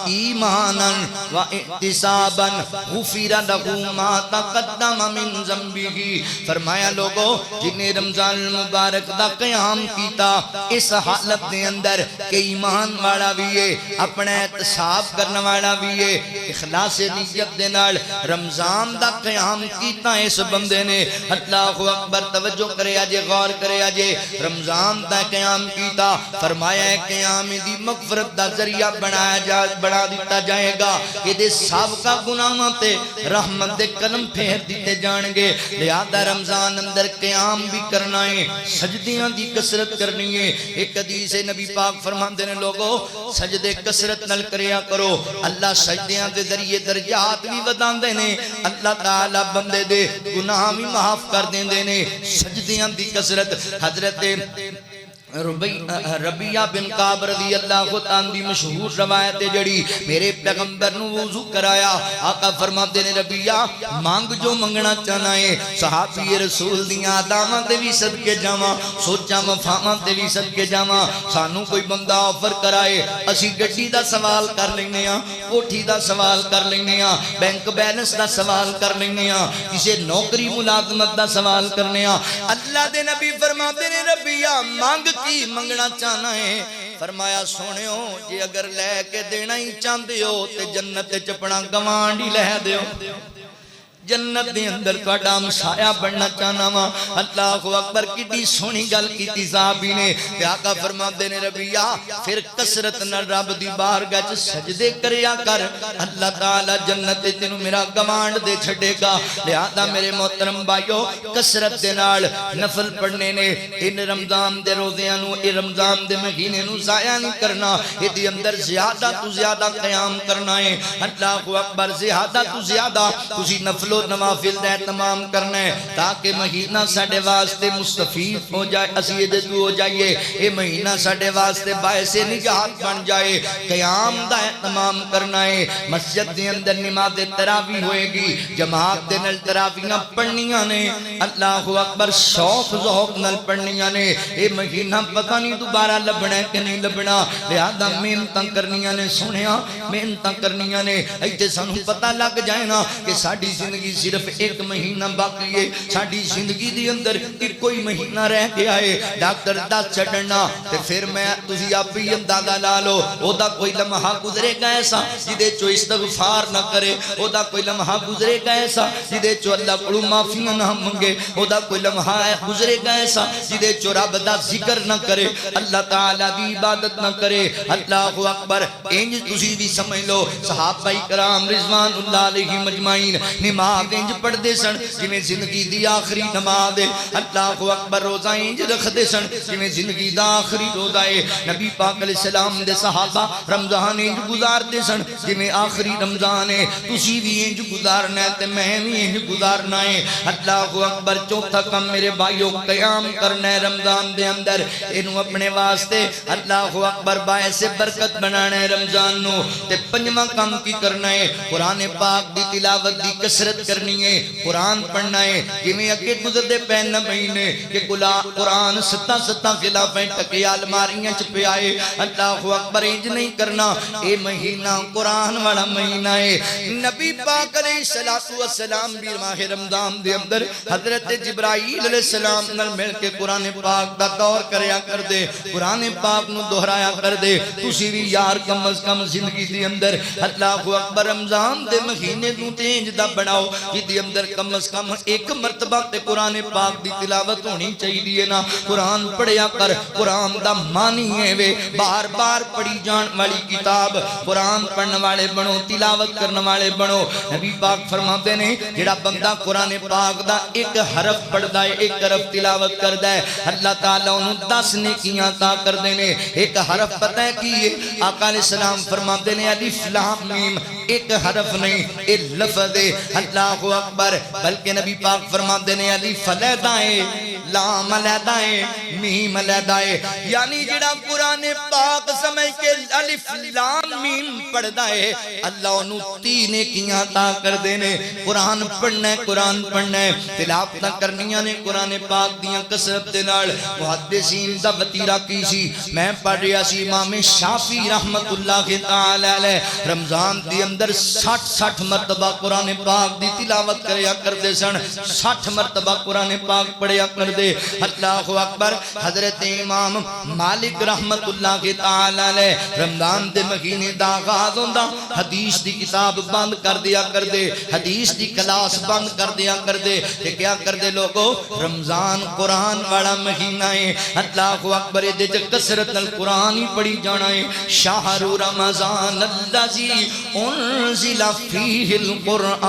ایمانا و احتسابا غفر لہ ما تقدم من ذنبہ فرمایا لوگو جنہیں رمضان المبارک دا قیام کیتا اس حالت دے اندر کہ ایمان والا بھی ہے اپنا احتساب کرنے والا بھی ہے اخلاص نیت دے نال رمضان دا قیام کیتا اس بندے نے اللہ اکبر توجہ کرے آجے غور کرے آجے رمضان دا قیام کیتا فرمایا ہے قیام دی مغفرت دا ذریعہ بنا دیتا جائے گا یہ دے سابقہ گناہاں تے رحمت دے قدم پھیر دیتے جانگے لہذا رمضان اندر قیام بھی کرنا ہے سجدیاں دی کسرت کرنی ہے ایک حدیث نبی پاک فرماندے نے لوگو سجدے کسرت نل کریا کرو اللہ سجدیاں دے ذریعے درجات بھی ودان دینے اللہ تعالی بندے دے گناہ بھی معاف کر دیں دینے سجدیاں دی کسرت حضرت ربیہ بن کعب رضی اللہ عنہ دی مشہور روایت جڑی میرے پیغمبر نو وضو کرایا آقا فرماتے نے ربیہ مانگ جو منگنا چاہنا ہے صحابی رسول دیاں آداماں تے بھی صدقے جاواں سوچاں وفاواں تے بھی صدقے جاواں سانو کوئی بندہ آفر کرائے اسی گڈی دا سوال کر لینے ہاں کوٹھی دا سوال کر لینے ہاں بینک بیلنس دا سوال کر لینے ہاں کسے نوکری ملازمت دا سوال کرنے ہاں اللہ دے نبی فرماتے نے ربیہ مانگ کی منگنا چاہنا ہے فرمایا سونے ہو جی اگر لے کے دینا ہی چاہتے ہو تے جنت چپنا گوانڈی لے دیو جنت دے اندر توڑا ہمسایا بڑھنا چاہنا وا اللہ اکبر کتنی سونی گل کیتی صحابی نے تے آقا فرماندے نے ربیہ پھر کسرت نہ رب دی بارگاہ وچ سجدے کریا کر اللہ تعالی جنت تے تینوں میرا گوانڈ دے چھڈے گا لہذا میرے محترم بھائیو کسرت دے نال نفل پڑھنے نے ان رمضان دے روزیاں نو اے رمضان دے مہینے نو ضائع نہیں کرنا اے دی اندر زیادہ تو زیادہ قیام کرنا ہے اللہ اکبر زیادہ تو زیادہ تسی نفل نوافل دے تمام کرنا ہے تاکہ مہینہ ساڑھے واسطے مستفید ہو جائے اسیدت ہو جائے اے مہینہ ساڑھے واسطے باعث نجات بن جائے قیام دا تمام کرنا ہے مسجد دے اندر نماز تراویح ہوئے گی جماعت دے نل تراویحاں پڑھنیاں نے اللہ اکبر شوق ذوق نل پڑھنیاں نے اے مہینہ پتہ نہیں دوبارہ لبنا ہے کہ نہیں لبنا لہذا محنتاں کرنیاں نے سنیا محنتاں کرنیاں نے ایتے سانو پتہ لگ جائے نا کہ ساڑھی زندگی صرف ایک مہینہ باقی ہے ساڑھی زندگی دی اندر کوئی مہینہ رہ گیا ہے ڈاکٹر دا چڑھنا تے پھر میں تسی آپ بھی اندازہ لالو او دا کوئی لمحہ گزرے گا ایسا جدے چو استغفار نہ کرے او دا کوئی لمحہ گزرے گا ایسا جدے چو اللہ کو معافی نہ منگے او دا کوئی لمحہ گزرے گا ایسا جدے چو رب دا ذکر نہ کرے اللہ تعالیٰ دی عبادت نہ کرے اللہ اکبر انج تسی بھی سمجھ لو صحابہ کرام رضوان اللہ علیہ مجمعین نماز انج پڑھ دے سن جنہیں زندگی دی آخری نماز اللہ اکبر روزہ انج رکھ دے سن جنہیں زندگی دا آخری روزہ ہے نبی پاک علیہ السلام دے صحابہ رمضان انج گزار دے سن جنہیں آخری رمضان ہے تسی بھی انج گزارنا ہے تے میں بھی انج گزارنا ہے اللہ اکبر چوتھا کم میرے بھائیوں قیام کرنا ہے رمضان دے اندر انہوں اپنے واسطے اللہ اکبر باعث برکت بنانا ہے رمضان نو تے پنجواں کام کی کرنا ہے قرآن پاک دی تلاوت دی کسرت کرنی ہے قرآن پڑھنا ہے جمیں اکے گزر دے پہن مہینے کہ قرآن ستہ خلافیں ٹکے علماریاں چپے آئے اللہ اکبر انج نہیں کرنا اے مہینہ قرآن والا مہینہ ہے نبی پاک علیہ السلام بھی ماہ رمضان دے اندر حضرت جبرائیل علیہ السلام نل مل کے قرآن پاک دا دور کریا کر دے قرآن پاک نو دہرایا کر دے تسی بھی یار کم از کم زندگی دے اندر اللہ اکبر رمضان دے مہینے نو تینج دا بناؤ بناؤ جدی اندر کم از کم ایک مرتبہ تے قرآن پاک دی تلاوت ہونی چاہیے نا قرآن پڑھیا کر قرآن دا معنی ہے وے بار بار پڑھی جان والی کتاب قرآن پڑھنے والے بنو تلاوت کرنے والے بنو نبی پاک فرماتے نے جڑا بندہ قرآن پاک دا ایک حرف پڑھدا ہے ایک حرف تلاوت کردا ہے اللہ تعالیٰ انہوں 10 نیکیاں عطا کر دینے ایک حرف پتہ ہے کی آقا علیہ السلام فرماتے نے الف لام میم ایک حرف نہیں ایک لفظ ہے اللہ اکبر بلکہ نبی پاک فرماتے نے الف علیحدہ ہے لام علیحدہ ہے میم علیحدہ ہے یعنی جڑا قرآن پاک سمجھ کے الف لام میم پڑھدا ہے اللہ انہوں 3 نیکیاں عطا کر دینے قرآن پڑھنا ہے قرآن پڑھنا ہے تلاوت کرنیاں نے قرآن پاک دیاں کثرت دے نال محدثین دا وتیرہ کی سی میں پڑھ رہا سی امام شافعی رحمت اللہ تعالی علیہ رمضان دی اندر 60 مرتبہ قرآن پاک دی تلاوت کریا کردے سن 60 مرتبہ قرآن پاک پڑھیا کردے اللہ اکبر حضرت امام مالک رحمت اللہ تعالی علیہ رمضان دے مہینے دا آغاز ہوندا حدیث دی کتاب بند کر دیا کردے حدیث دی کلاس بند کر دیا کردے کہ کیا کردے لوگو رمضان قرآن والا مہینہ ہے اللہ اکبر دے کثرت القرآن ہی پڑھی جانا ہے شہر رمضان الذی انزل فیہ القرآن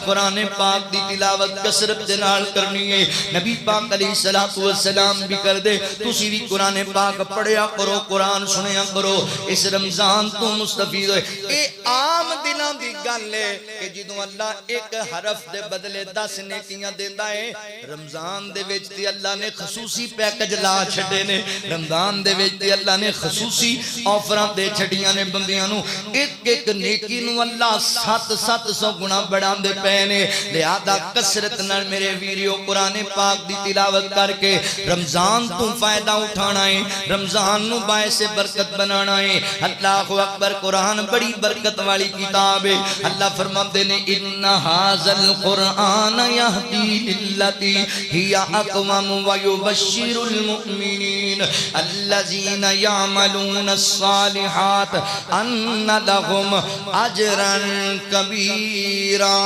قرآن پاک دی تلاوت کثرت دے نال کرنی ہے نبی پاک علیہ السلام بھی کر دے تسی بھی قرآن پاک پڑھیا کرو قرآن سنیا کرو اس رمضان تو مستفید ہوئے اے عام دنوں دی گل ہے کہ جدوں اللہ ایک حرف دے بدلے 10 نیکیاں دیندا ہے رمضان دے وچ تے اللہ نے خصوصی پیکج لا چھڈے نے رمضان دے وچ تے اللہ نے خصوصی آفراں دے چھڈیاں نے بندیاں نو ایک نیکی نو اللہ 700 گنا بڑھاندے پے نے لہذا کثرت نال میرے ویریو قرآن پاک دی تلاوت کر کے رمضان تو فائدہ اٹھانا ہے رمضان نو باعث برکت بنانا ہے اللہ اکبر قرآن بڑی برکت والی کتاب ہے اللہ فرماتے نے ان ھذا القرآن یہدی للتی ہی اقوم ویبشر المؤمنین الذین یعملون الصالحات ان لهم اجرا کبیرا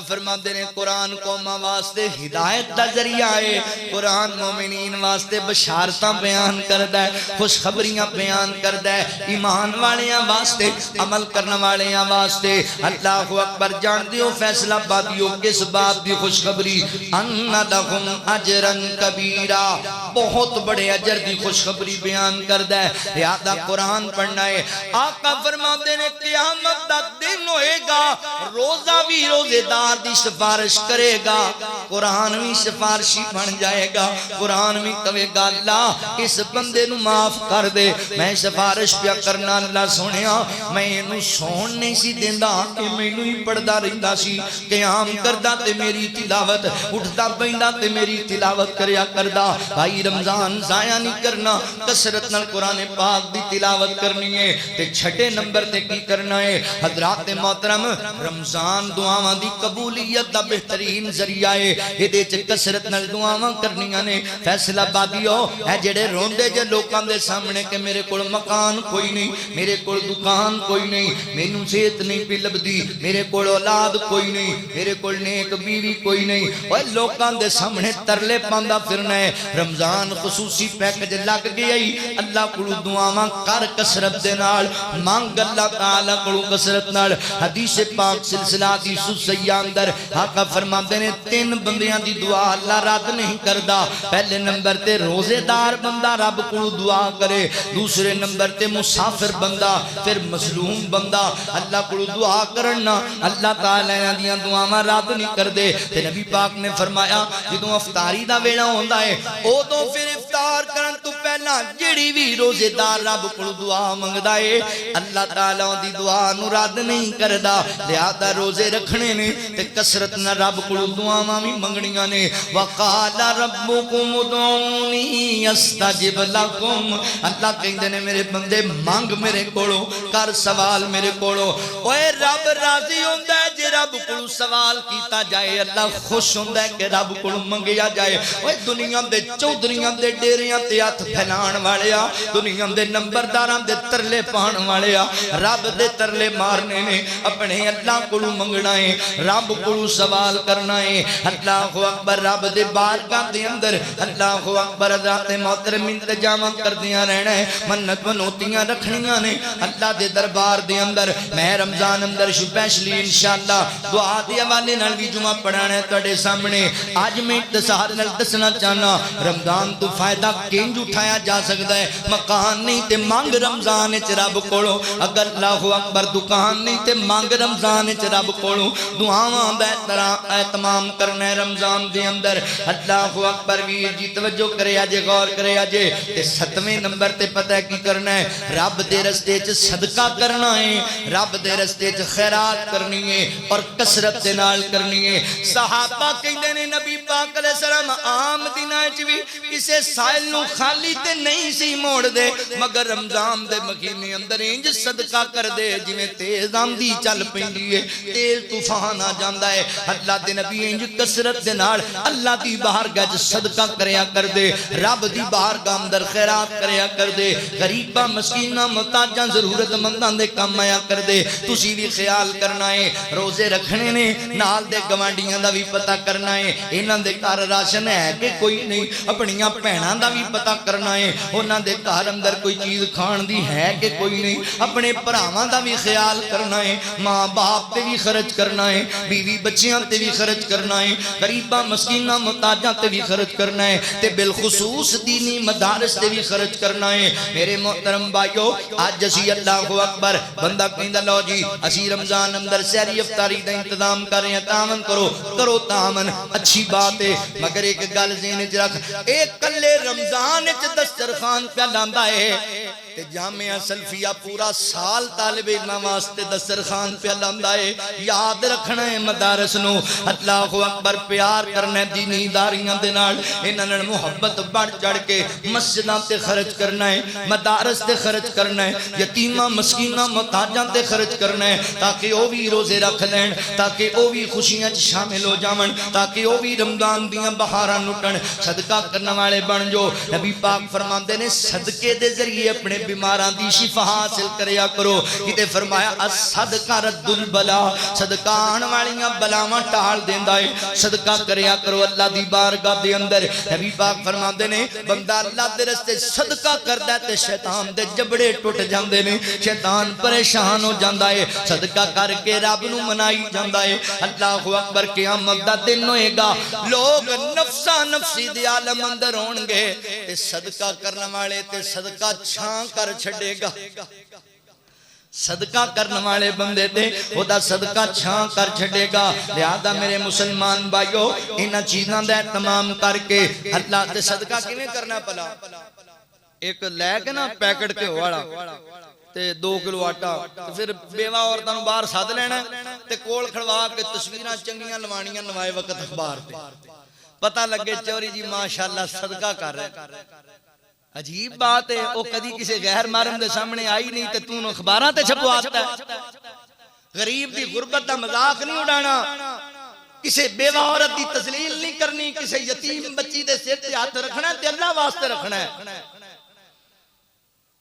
فرماتے ہیں قرآن قومہ واسطے ہدایت دا ذریعہ ہے قرآن مومنین واسطے بشارتاں بیان کردا ہے خوشخبریاں بیان کردا ہے ایمان والیاں واسطے عمل کرنے والیاں واسطے اللہ اکبر جان دیو فیصلہ بادیو کس بات دی خوشخبری ان لہم اجرا کبیرا بہت بڑے اجر دی خوشخبری بیان کردا ہے یاد قرآن پڑھنا ہے آقا فرماتے ہیں قیامت دا دن ہوئے گا روزہ بھی روزے دار دی سفارش کرے گا قرآن بھی سفارشی بن جائے گا قرآن بھی کہے گا اللہ اس بندے نو معاف کر دے میں سفارش پیا کرنا اللہ سونیا میں انہوں سون نہیں سی دیندہ کہ میں انہوں ہی پڑھدا رہندا سی قیام کردہ تے میری تلاوت اٹھتا بیندہ تے میری تلاوت کریا کردہ بھائی رمضان ضائع نہیں کرنا کثرت نال قرآن پاک دی تلاوت کرنی ہے تے چھٹے نمبر تے کی کرنا ہے حضرات محترم رمضان دعاواں دی قبولیت دا بہترین ذریعہ ہے یہ دے چھ کثرت نال دعاواں کرنیاں نے فیصلہ بادیو ہے جڑے روندے جے لوکاں دے سامنے کہ میرے کول مکان کوئی نہیں میرے کول دکان کوئی نہیں مینوں صحت نہیں پی لبدی میرے کول اولاد کوئی نہیں میرے کول نیک بیوی کوئی نہیں اوے لوکاں دے سامنے ترلے پاندا پھرنا ہے رمضان خصوصی پیکج لگ گیا اللہ کولو دعاواں کر کثرت دے نال مانگ اللہ تعالی کولو کثرت نال حدیث پاک سلسلہ حدیث سیاح اندر آقا فرماتے ہیں 3 بندیاں دی دعا اللہ رد نہیں کردہ پہلے نمبر تے روزے دار بندہ رب کو دعا کرے دوسرے نمبر تے مسافر بندہ پھر مظلوم بندہ اللہ کو دعا کرنا اللہ تعالیٰ دیاں دعاواں رد نہیں کر دے تے نبی پاک نے فرمایا جدوں افطاری دا ویلا ہوندا ہے او تو پھر افطار کرن تو پہلا جڑی بھی روزے دار رب کو دعا منگدا ہے اللہ تعالیٰ دی دعا نو رد نہیں کردا لہذا روزے رکھنے نے تے کثرت نہ رب کو دعاواں بھی منگنیاں نے وقال ربکم ادعونی استجب لکم اللہ کہندے نے میرے بندے مانگ میرے کولوں کر سوال میرے کولوں اوے رب راضی ہوندا ہے جے رب کولوں سوال کیتا جائے اللہ خوش ہوندا ہے کہ رب کولوں منگیا جائے اوے دنیا دے چودھریاں دے ڈیریاں تے ہتھ پھیلان والیا دنیا دے نمبرداراں دے ترلے پان والیا رب دے ترلے مارنے نے اپنے اللہ کولو منگنا ہے رب کولو سوال کرنا ہے اللہ اکبر رب دے بارگاہ دے اندر اللہ اکبر ذات محترم انتظام کر دیا رہنا ہے منت منوتیاں رکھنیاں نے اللہ دے دربار دے اندر میں رمضان اندر سپیشلی انشاءاللہ دعا دے حوالے نال بھی جمعہ پڑھانا ہے تواڈے سامنے اج میں اختصار نال دسنا چاہنا رمضان تو فائدہ کینج اٹھایا جا سکتا ہے مکان نہیں تے مانگ رمضان وچ رب کولو اگر اللہ اکبر دکان نہیں تے مانگ رمضان وچ رب کولو دعاواں بہتر اہتمام کرنا ہے رمضان دے اندر اللہ اکبر ویر جی توجہ کرے اجے غور کرے اجے تے 7ویں نمبر تے پتہ ہے کی کرنا ہے رب دے رستے وچ صدقہ کرنا ہے رب دے رستے وچ خیرات کرنی ہے اور کثرت دے نال کرنی ہے صحابہ کہندے نے نبی پاک علیہ السلام عام دناں وچ بھی کسے سائل نو خالی تے نہیں سی موڑ دے مگر رمضان دے مہینے اندر انج صدقہ کر دے جویں تیز آندھی چل پیندی ہے تیز طوفان آ جاندا ہے اللہ دے نبی انج کثرت دے نال اللہ دی بارگاہ وچ صدقہ کریا کر دے رب دی بارگاہ اندر خیرات کریا کر دے غریباں مسکیناں محتاجاں ضرورت منداں دے کام آیا کر دے تسی بھی خیال کرنا ہے روزے رکھنے نے نال دے گوانڈیاں دا بھی پتہ کرنا ہے انہاں دے گھر راشن ہے کہ کوئی نہیں اپنیاں بہناں دا بھی پتہ کرنا ہے انہاں دے گھر اندر کوئی چیز کھان دی ہے کہ کوئی نہیں اپنے بھراواں دا بھی خیال کرنا ہے ماں باپ تے بھی خرچ کرنا ہے بیوی بچیاں تے بھی خرچ کرنا ہے غریباں مسکیناں محتاجاں تے بھی خرچ کرنا ہے تے بالخصوص دینی مدارس تے بھی خرچ کرنا ہے میرے محترم بھائیو آج اسی اللہ اکبر بندہ کہندا لو جی اسی رمضان اندر سحری افطاری دا انتظام کر رہے ہیں تعاون کرو تعاون اچھی بات ہے مگر ایک گل ذہن وچ رکھ ایک کلے رمضان وچ دسترخوان پہ لاندا ہے تے جامعہ سلفیہ پورا سال طالب علم واسطے دسترخوان پہ لاندا ہے یاد رکھنا ہے مدارس نو اللہ اکبر پیار کرنا ہے دینی اداریاں دے نال انہاں نال محبت بڑھ چڑھ کے مسجداں تے خرچ کرنا ہے مدارس تے خرچ کرنا ہے یتیماں مسکیناں محتاجاں تے خرچ کرنا ہے تاکہ او بھی روزے رکھ لین تاکہ او بھی خوشیاں چ شامل ہو جاون تاکہ او بھی رمضان دیاں بہاراں لٹن صدقہ کرنے والے بن جو نبی پاک فرماندے نے صدقے دے ذریعے اپنے بیماراں دی شفا حاصل کریا کرو کتے فرمایا الصدقہ رد البلا صدقہ آن والیاں بلاواں ٹال دیندا ہے صدقہ کریا کرو اللہ دی بارگاہ دے اندر نبی پاک فرماندے نے بندہ اللہ دے رستے صدقہ کردا ہے تے شیطان دے جبڑے ٹوٹ جاندے نے شیطان پریشان ہو جاندا ہے صدقہ کر کے رب نو منائی جاندا ہے اللہ اکبر قیامت دا دن ہوئے گا لوگ نفسا نفسی دی عالم اندر ہون گے تے صدقہ کرنے والے تے صدقہ چھان کر چھڑے گا صدقہ کرنے والے بندے تے خدا صدقہ چھان کر چھڑے گا لہذا میرے مسلمان بھائیو انہاں چیزاں دا اہتمام کر کے اللہ تے صدقہ کیویں کرنا پلا ایک لے کے نا پیکٹ کے والا تے 2 کلو آٹا تے پھر بیوہ عورتاں نوں باہر سد لینا تے کول کھڑوا کے تصویراں چنگیاں لوانیاں نوائے وقت اخبار تے پتہ لگے چوری جی ماشاءاللہ صدقہ کر رہے عجیب بات ہے وہ کدی کسی غیر محرم دے سامنے آئی نہیں تے تو اخباراں تے چھپواتا ہے غریب دی غربت دا مذاق نہیں اڑانا کسی بیوہ عورت دی تذلیل نہیں کرنی کسی یتیم بچی دے سر تے ہاتھ رکھنا تے اللہ واسطے رکھنا ہے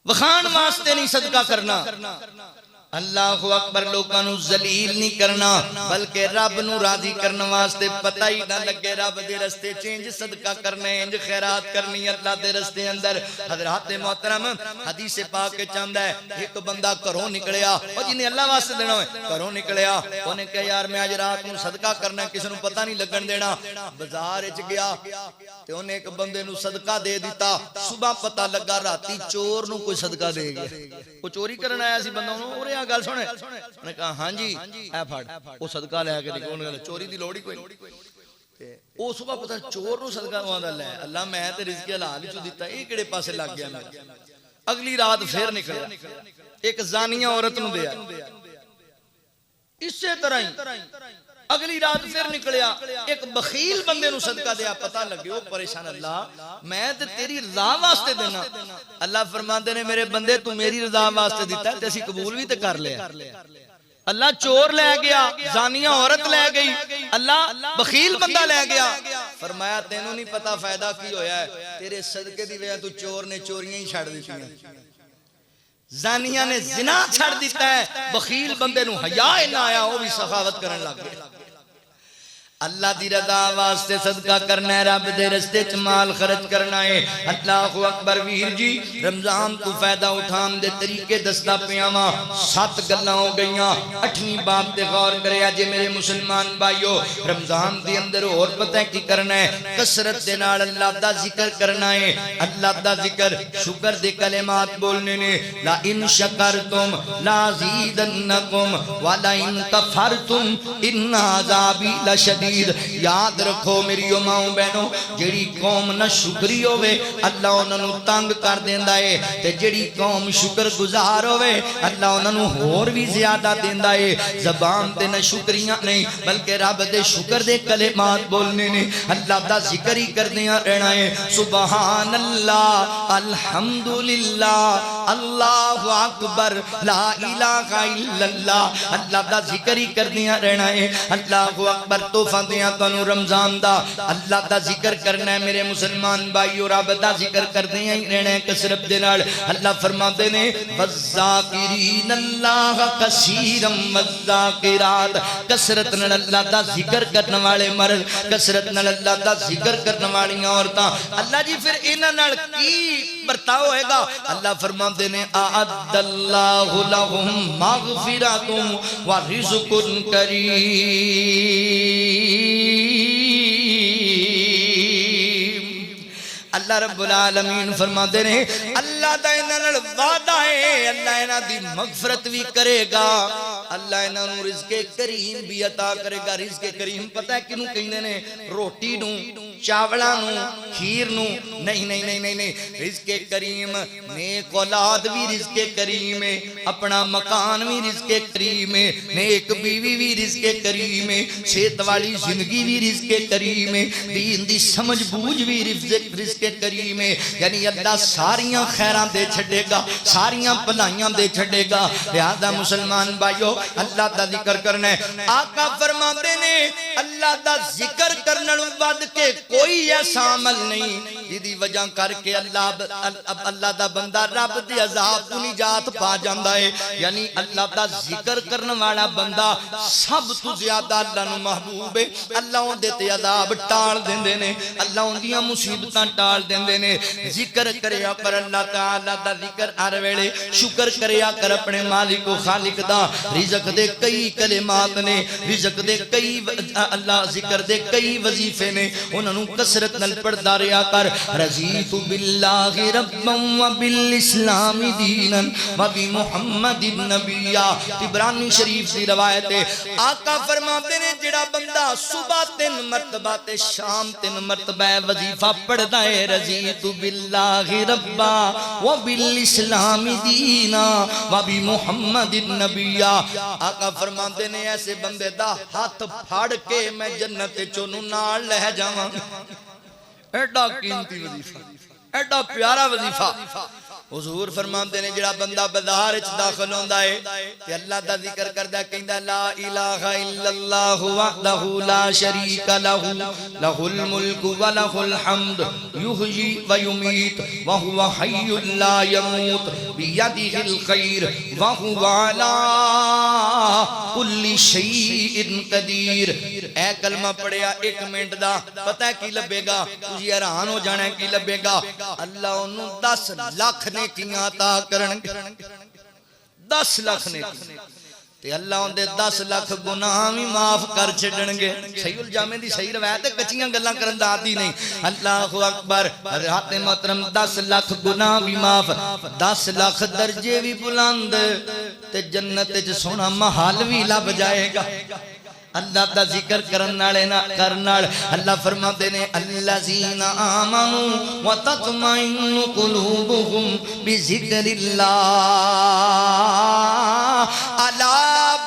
وخان واسطے نہیں صدقہ کرنا اللہ اکبر لوگاں نو ذلیل نہیں کرنا بلکہ رب نو راضی کرنے واسطے پتہ ہی نہ لگے رب دے رستے چینج صدقہ کرنے انج خیرات کرنی اللہ دے رستے اندر حضرات محترم حدیث پاک کے چاندہ ہے ایک بندہ گھروں نکلیا اور جنہیں اللہ واسطے دینا ہے گھروں نکلیا انہیں کہا یار میں آج رات نو صدقہ کرنا ہے کسی نو پتہ نہیں لگن دینا بازار وچ گیا تے انہیں ایک بندے نو صدقہ دے دیتا صبح پتہ لگا راتی چور نو کوئی صدقہ دے گیا وہ چوری کرنا آیا سی بندوں نو اور گل سنے انہوں نے کہا ہاں جی اے پھڑ وہ صدقہ لے کے نکل چوری دی لوڑی کوئی او صبح پتہ چور نو صدقہ واندا لے اللہ میں تے رزق حلال وچ دتا اے کیڑے پاسے لگ گیا میں اگلی رات پھر نکلیا ایک زانیہ عورت نو دیا اسی طرح ہی اگلی رات پھر نکلیا ایک بخیل بندے نو صدقہ دیا پتہ لگے وہ پریشان اللہ میں تے تیری رضا واسطے دینا اللہ فرماندے نے میرے بندے تو میری رضا واسطے دیتا ہے تے اسی قبول بھی تے کر لیا اللہ چور لے گیا، زانیہ عورت لے گئی، اللہ بخیل بندہ لے گیا. فرمایا تینوں نہیں پتا فائدہ کی ہویا ہے، تیرے صدقے دی وجہ تو چور نے چوریاں ہی چھڑ دیتی ہیں، زانیہ نے زنا چھڑ دیتا ہے، بخیل بندے نو حیا نہ آیا وہ بھی سخاوت کرن لگ گیا. اللہ دی رضا واسطے صدقہ کرنا ہے، رب دے رستے چ مال خرچ کرنا ہے. اللہ اکبر. ویر جی رمضان تو فائدہ اٹھان دے طریقے دستا پیاواں. 7 گلاں ہو گئیاں. 8ویں باب تے غور کریا جے میرے مسلمان بھائیو. رمضان دے اندر اور پتہ کی کرنا ہے، کثرت دے نال اللہ دا ذکر کرنا ہے. اللہ دا ذکر شکر دے کلمات بولنے نے. لا ان شکرتم لا زیدنکم ولا ان کفرتم ان عذابی لشدید. یاد رکھو میری ماؤں بہنوں، جیڑی قوم نہ شکری ہوئے اللہ انہوں نے تنگ کر دیندا ہے، تے جیڑی قوم شکر گزار ہوئے اللہ انہوں نے اور بھی زیادہ دیندا ہے. زبان تے نہ شکریاں نہیں بلکہ رب دے شکر دے کلمات بولنے نے، اللہ دا ذکر ہی کردیاں رہنا ہے. سبحان اللہ، الحمدللہ، اللہ اکبر، لا الہ الا اللہ. اللہ دا ذکر ہی کردیاں رہنا ہے. اللہ اکبر. توفہ دیاں تانوں رمضان دا اللہ دا ذکر کرنا ہے میرے مسلمان بھائیو. رب دا ذکر کردے ہی رہنا ہے کثرت دے نال. اللہ فرماتے نے والذاکرین اللہ کثیرا والذاکرات. کثرت نال اللہ دا ذکر کرنے والے مرد، کثرت نال اللہ دا ذکر کرنے والی عورتاں. اللہ جی پھر انہاں نال کی برتاؤ ہوئے گا؟ اللہ فرماتے نے اعد اللہ لہم مغفرۃ ورزق کریم. اللہ رب العالمین فرماتے ہیں اللہ دا انہاں نال وعدہ ہے، اللہ انہاں دی مغفرت بھی کرے گا، اللہ انہاں نوں رزق کریم بھی عطا کرے گا. رزق کریم پتہ ہے کینوں کہندے نے؟ روٹی نوں، چاولاں نوں، کھیر نوں نہیں نہیں نہیں نہیں نہیں. رزق کریم نیک اولاد بھی رزق کریم ہے، اپنا مکان بھی رزق کریم ہے، نیک بیوی بھی رزق کریم ہے، صحت والی زندگی بھی رزق کریم ہے، دین دی سمجھ بوجھ بھی رزق کریم ہے. یعنی اللہ ساریاں خیراں دے چھڑے گا، ساریاں بھلائیاں دے چھڑے گا. لہذا مسلمان بھائیو اللہ دا ذکر کرنا ہے. آقا فرماتے نے اللہ دا ذکر کرنے ود کے کوئی ایسا عمل نہیں جدی وجہ کر کے اللہ دا بندہ رب دے عذاب تو نجات پا جاندا ہے. یعنی اللہ دا ذکر کرنے والا بندہ سب تو زیادہ اللہ نو محبوب ہے. اللہ اون دے تے عذاب ٹال دیندے نے، اللہ اون دیاں مصیبتاں ٹال دیندے نے. ذکر کریا کر اللہ تعالی دا ذکر ہر ویلے. شکر کریا کر اپنے مالک و خالق دا. رزق دے کئی کلمات نے، رزق دے کئی اللہ ذکر دے کئی وظیفے نے، انہاں نوں کثرت نال پڑھدا رہیا کر. رضیت باللہ ربا وبالاسلام دینا وبمحمد نبیا. عبرانی شریف دی روایت ہے. آقا فرماتے نے جڑا بندہ صبح 3 مرتبہ تے شام 3 مرتبہ وظیفہ پڑھدا ہے، رضیت باللہ ربا وبالاسلام دینا وبمحمد نبیا. آقا فرماتے نے ایسے بندے دا ہاتھ پھاڑ کے میں جنت چونوں نال لے جاواں. ایڈا قیمتی وظیفہ، ایڈا پیارا وظیفہ. حضور فرماتے نے جڑا بندہ بازار وچ داخل ہوندا ہے تے اللہ دا ذکر کردا کہندا لا الہ الا اللہ وحدہ لا شریک لہ لہ الملک ولہ الحمد یحیی ویمیت وہو حی لا یموت بیدہ الخیر وہو علی کل شیء قدیر. اے کلمہ پڑھیا 1 منٹ دا پتہ ہے کی لبے گا؟ تسی حیران ہو جانا ہے کی لبے گا؟ اللہ انہوں 10 لاکھ نیکیاں عطا کرن. 10 لاکھ نیکیاں تے اللہ ان دے 10 لاکھ گناہ بھی معاف کر چھڈن گے. صحیح الجامع دی صحیح روایت ہے، کچیاں گلاں کرن دا عادی نہیں. اللہ اکبر. حضرات محترم 10 لاکھ گناہ بھی معاف، 10 لاکھ درجے بھی بلند تے جنت وچ سونا محل بھی لب جائے گا. اللہ دا ذکر کرنالے نہ کرنال. اللہ فرماتے نے الذین آمنوا وتطمئن قلوبهم بذکر اللہ الا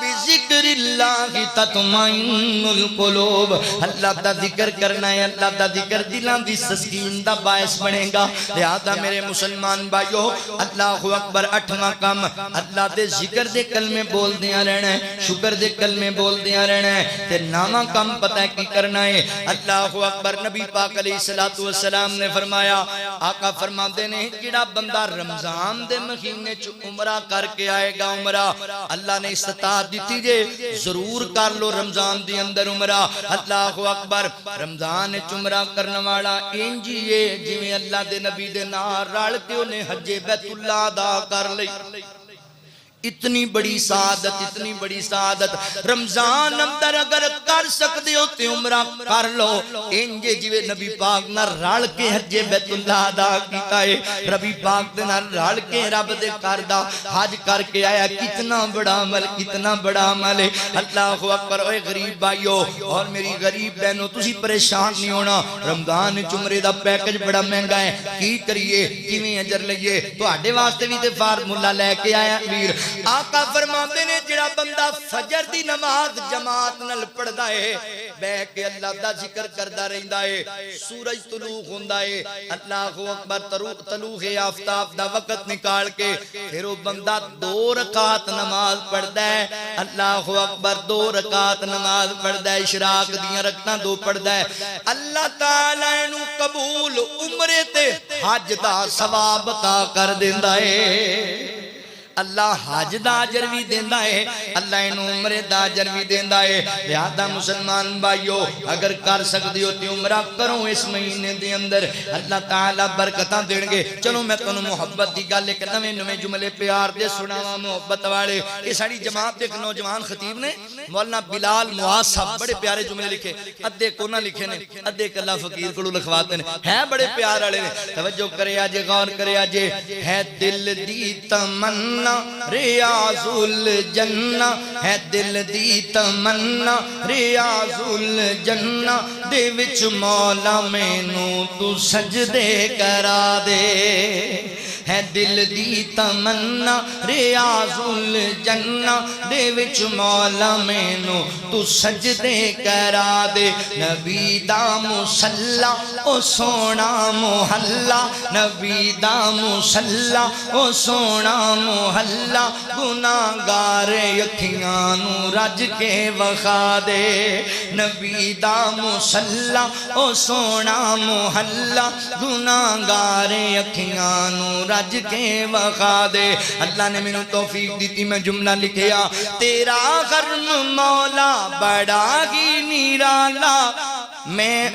بذکر اللہ تطمئن القلوب. اللہ دا ذکر کرنا ہے, اللہ دا ذکر دلان دی تسکین دا باعث بنے گا. لہذا میرے مسلمان بھائیو, اللہ اکبر 8واں کام, اللہ دے ذکر دے کلمے بول دیا رہنا ہے, شکر دے کلمے بول دیا رہنا ہے. تے 9واں کام پتہ ہے کی کرنا ہے. اللہ اکبر نبی پاک علیہ السلام نے فرمایا, آقا فرماتے نے جڑا بندہ رمضان دے مہینے چ عمرہ کر کے آئے گا, عمرہ اللہ نے استطاعت دیتی جے ضرور کر لو رمضان دی اندر عمرہ. اللہ اکبر رمضان وچ عمرہ کرن والا انجی ہے جویں اللہ دے نبی دے نال رل کے انہیں حج بیت اللہ ادا کر لئی. اتنی بڑی سعادت, اتنی بڑی سعادت. رمضان اندر اگر کر سکتے ہو تے عمرہ کر لو انجے جویں نبی پاک نہ رل کے حج بیت اللہ ادا کیتا ہے. نبی پاک دے نال رل کے رب دے گھر دا حج کر کے آیا, کتنا بڑا عمل, کتنا بڑا عمل ہے. اللہ اکبر. اوے غریب بھائیو اور میری غریب بہنوں, تسی پریشان نہیں ہونا. رمضان وچ عمرے دا پیکج بڑا مہنگا ہے, کی کریے کیویں اجر لئیے؟ تواڈے واسطے وی تے فارمولا لے کے آیا ویر. آقا فرماتے نے جڑا بندہ فجر دی نماز جماعت نال پڑھدا ہے, بیٹھ کے اللہ دا ذکر کردا رہندا ہے, سورج طلوع ہوندا ہے, اللہ اکبر طلوع آفتاب دا وقت نکال کے پھر وہ بندہ 2 رکعت نماز پڑھدا ہے. اللہ اکبر 2 رکعت نماز پڑھدا ہے, اشراق دیاں رکعتاں 2 پڑھدا ہے. اللہ تعالی نو قبول عمرے تے حج دا ثواب عطا کر دیندا ہے. اللہ حج دا اجر بھی دیندا ہے, اللہ انہوں عمرے دا اجر بھی دیندا ہے. لہذا مسلمان بھائیو اگر کر سکتے ہو تے عمرہ کرو اس مہینے دے اندر, اللہ تعالیٰ برکتاں دین گے. چلو میں تانوں محبت دی گل ایک نویں جملے پیار دے سناواں محبت والے. یہ ساری جماعت دے نوجوان خطیب نے مولانا بلال معاذ صاحب بڑے پیارے جملے لکھے, ادھے کونا لکھے نے, ادھے کلا فقیر کولوں لکھواتے نے, ہیں بڑے پیار والے نے. توجہ کرے اجے, غور کرے اجے. ہے دل دی تمنا ریاض الجنہ, ہے دل دی تمنا ریاض الجنہ, دے وچ مولا مینوں تو سجدے کرا دے. ہے دل دی تمنا ریاض الجنہ, دے وچ مولا مینوں تو سجدے کرا دے. نبی دا مصلا او سونا محلہ, نبی دا مصلا او سونا محلہ, گناہگار اکھیاں نو رج کے وخا دے. نبی دا مصلا او سونا محلہ, گناہگار اکھیاں نو رج کے وخا دے. اللہ نے مینوں توفیق دیتی, میں جملہ لکھیا, تیرا غرم مولا بڑا ہی نرالا, میں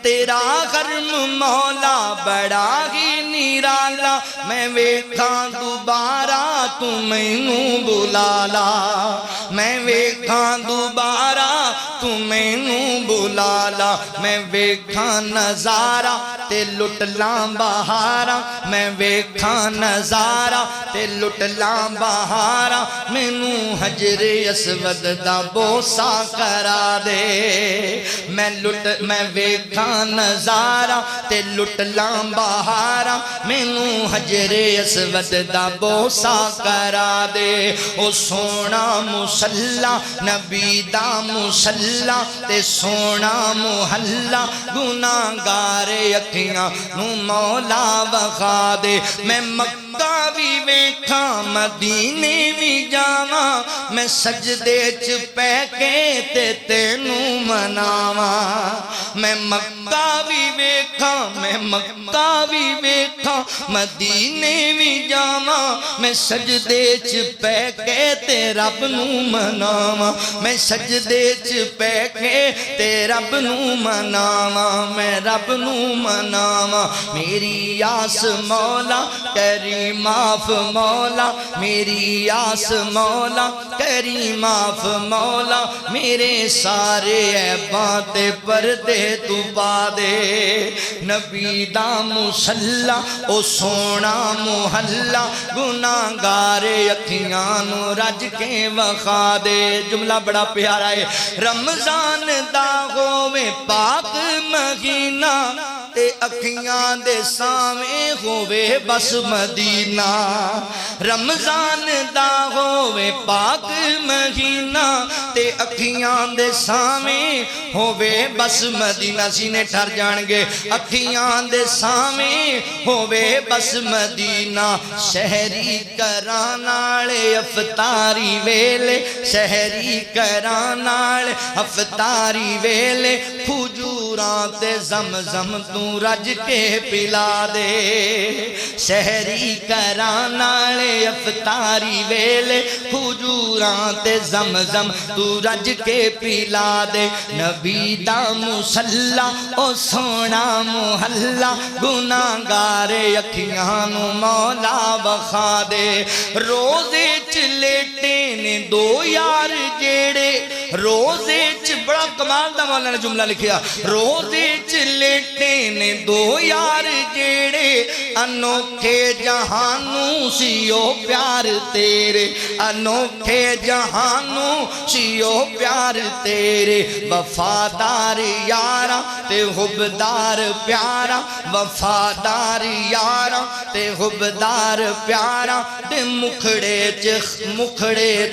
تیرا غرم مولا بڑا ہی نرالا, میں ویکھاں دوبارہ تو مینوں بلا لا, میں ویکھاں دوبارہ تو مینوں بلا لا. میں ویکھاں نظارہ تے لٹ لاں بہاراں, میں ویکھاں نظارہ تے لٹ لاں بہاراں, مینوں حجر اسود دا بوسا کرا دے. میں ویکھاں نظارہ تے لٹ لاں بہاراں, مینوں حجر اسود دا بوسا کرا دے. او سونا مصلا نبی دا مصلا, تے سونا محلہ, گناہگار اکھیاں نو مولا وخا دے. میں مکہ بھی ویکھاں مدینے بھی جاواں, میں سجدے چ پے کے تے تینوں مناواں. میں مکہ بھی ویکھاں, میں مکہ بھی ویکھاں مدینے بھی جاواں, میں سجدے چ پے کے تے رب نوں مناواں. میں سجدے چ پے کے تے رب نوں مناواں, میں رب نوں مناواں. میری آس مولا کری معاف مولا, میری آس مولا کری معاف مولا, میرے سارے عیباں تے پردے تو پا دے. نبی دا مصلا او سونا محلہ, گناہگار اکھیاں نو رج کے وخا دے. جملہ بڑا پیارا ہے. رمضان دا ہووے پاک مہینہ, تے اکھیاں دے سامیں ہووے بس مدینہ رمضان دا ہووے پاک مہینہ تے اکھیاں دے سامیں ہووے بس مدینہ سینے ٹھر جان گے اکھیاں دے سامیں ہووے بس مدینہ شہری کرانالے افطاری ویلے شہری کرانالے افطاری ویلے کھجوراں تے زمزم تو رج کے پلا دے شہری کرانالے افطاری ویلے کھجوراں تے زمزم تو رج کے پلا دے نبی دا مصلی او سونا محلہ گناہگار اکھیاں نو مولا بخا دے روزے چلیٹے نے دو یار جیڑے روزے چ بڑا کمال دا مولا نے جملہ لکھیا روزے چلیٹے نے دو یار جیڑے انوکھے جہانوں سیو پیار تیرے انوکھے جہانوں سیو پیار تیرے وفادار یارا تے حبدار پیارا وفادار یارا تے حبدار پیارا تے مکھڑے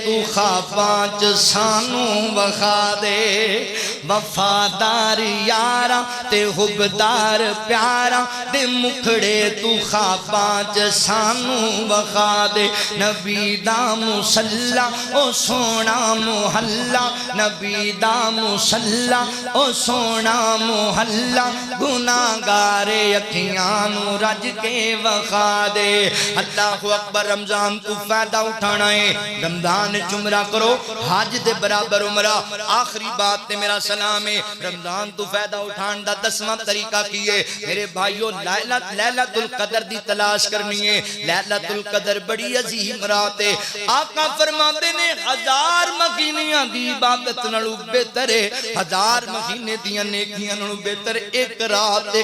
تو خواباں چ سانوں وخا دے وفادار یارا تے حبدار پیارا تے مکھڑے تو خواباں چ سانوں وخا دے نبی دا مصلی او سونا محلہ نبی دا مصلی او سونا محلہ گناہگار اکھیاں نو رج کے وخا دے اللہ اکبر رمضان تو فائدہ اٹھانا ہے رمضان جمرہ کرو حج دے برابر عمرہ آخری بات تے میرا سلام ہے رمضان تو فائدہ اٹھان دا 10واں طریقہ کیے میرے بھائیو لیلۃ القدر دی تلاش کرنی ہے لیلۃ القدر بڑی عظیم رات ہے آقا فرماتے نے 1000 مہینیاں دی عبادت نالوں بہتر ہے 1000 مہینے دیاں نیکیاں نالوں بہتر ایک رات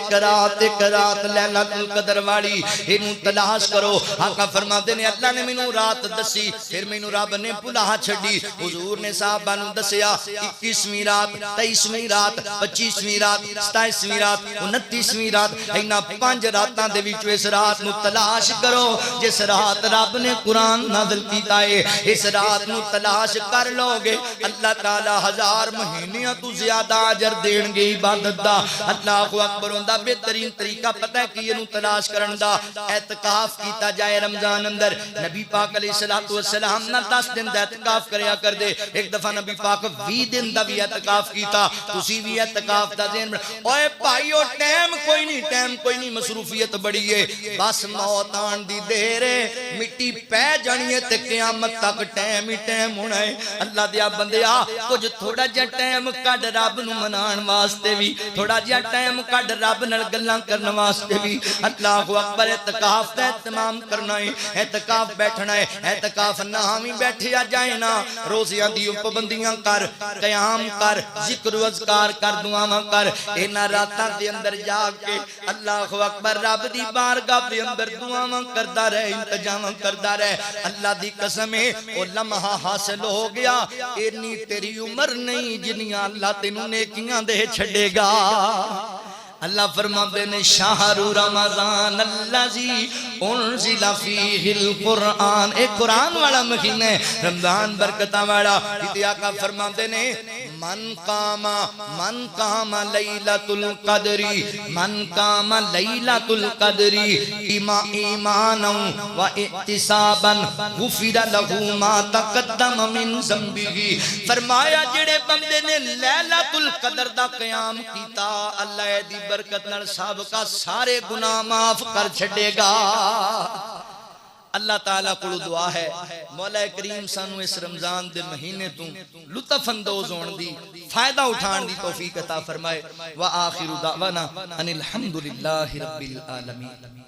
لیلۃ القدر والی اینوں تلاش کرو آقا فرماتے نے اللہ نے مینوں رات دسی پھر مینوں رب نے بلا چھڈی حضور نے صحابہ نوں دسیا 21ویں رات 23ویں رات 25ویں رات 27ویں رات 29ویں رات اینا 5 راتاں دے وچ اس رات نوں تلاش کرو جس رات رب نے قرآن نازل کیتا ہے اس رات نوں تلاش کر لو گے اللہ تعالی 1000 مہینیاں تو زیادہ اجر دین گے عبادت دا اللہ اکبر ہوندا بہترین طریقہ پتہ ہے کہ اینوں تلاش کرن دا اعتکاف کیتا جائے رمضان اندر نبی پاک علیہ الصلوۃ والسلام نہ 10 دن دا اعتکاف کریا کر دے ایک دفعہ نبی پاک 20 دن دا بھی اعتکاف کیتا تسی بھی اعتکاف دا دن اوئے بھائیو ٹائم کوئی نہیں مصروفیت بڑی ہے بس موت آن دی دیر ہے مٹی پہ جانی ہے تے قیامت تک ٹائم ہی ٹائم ہونا ہے اللہ دیا بندیا کچھ تھوڑا جا ٹائم کڈ رب نو منان واسطے بھی تھوڑا جا ٹائم کڈ رب نال گلاں کرن واسطے بھی اللہ اکبر اعتکاف دا اہتمام کرنا ہے اعتکاف بیٹھنا ہے اعتکاف نہ ہم بیٹھیا جائے نا روزیاں دی پابندیاں کر قیام کر ذکر و اذکار کر دعاواں کر انہاں راتاں دے اندر جا کے اللہ اکبر رب دی بارگاہ دے اندر دعاواں کردا رہے انتظام کردا رہے اللہ دی قسم ہے او لمحہ حاصل ہو گیا اتنی تیری عمر نہیں جنیاں اللہ تینوں نیکیاں دے چھڈے گا اللہ فرماتے نے شہر رمضان الذی انزل فیہ القرآن ایک قرآن والا مہینہ ہے رمضان برکتہ والا کیونکہ آقا فرماتے نے من قام لیلۃ القدر ایمانا و احتسابا غفر له ما تقدم من ذنبہ فرمایا جڑے بندے نے لیلۃ القدر دا قیام کیتا اللہ دی برکت نال سابقہ سارے گناہ معاف کر چھڈے گا اللہ تعالیٰ کو دعا ہے مولا کریم سانو اس رمضان دے مہینے تو لطف اندوز ہون دی فائدہ اٹھان دی توفیق عطا فرمائے وآخر دعوانا ان الحمدللہ رب العالمین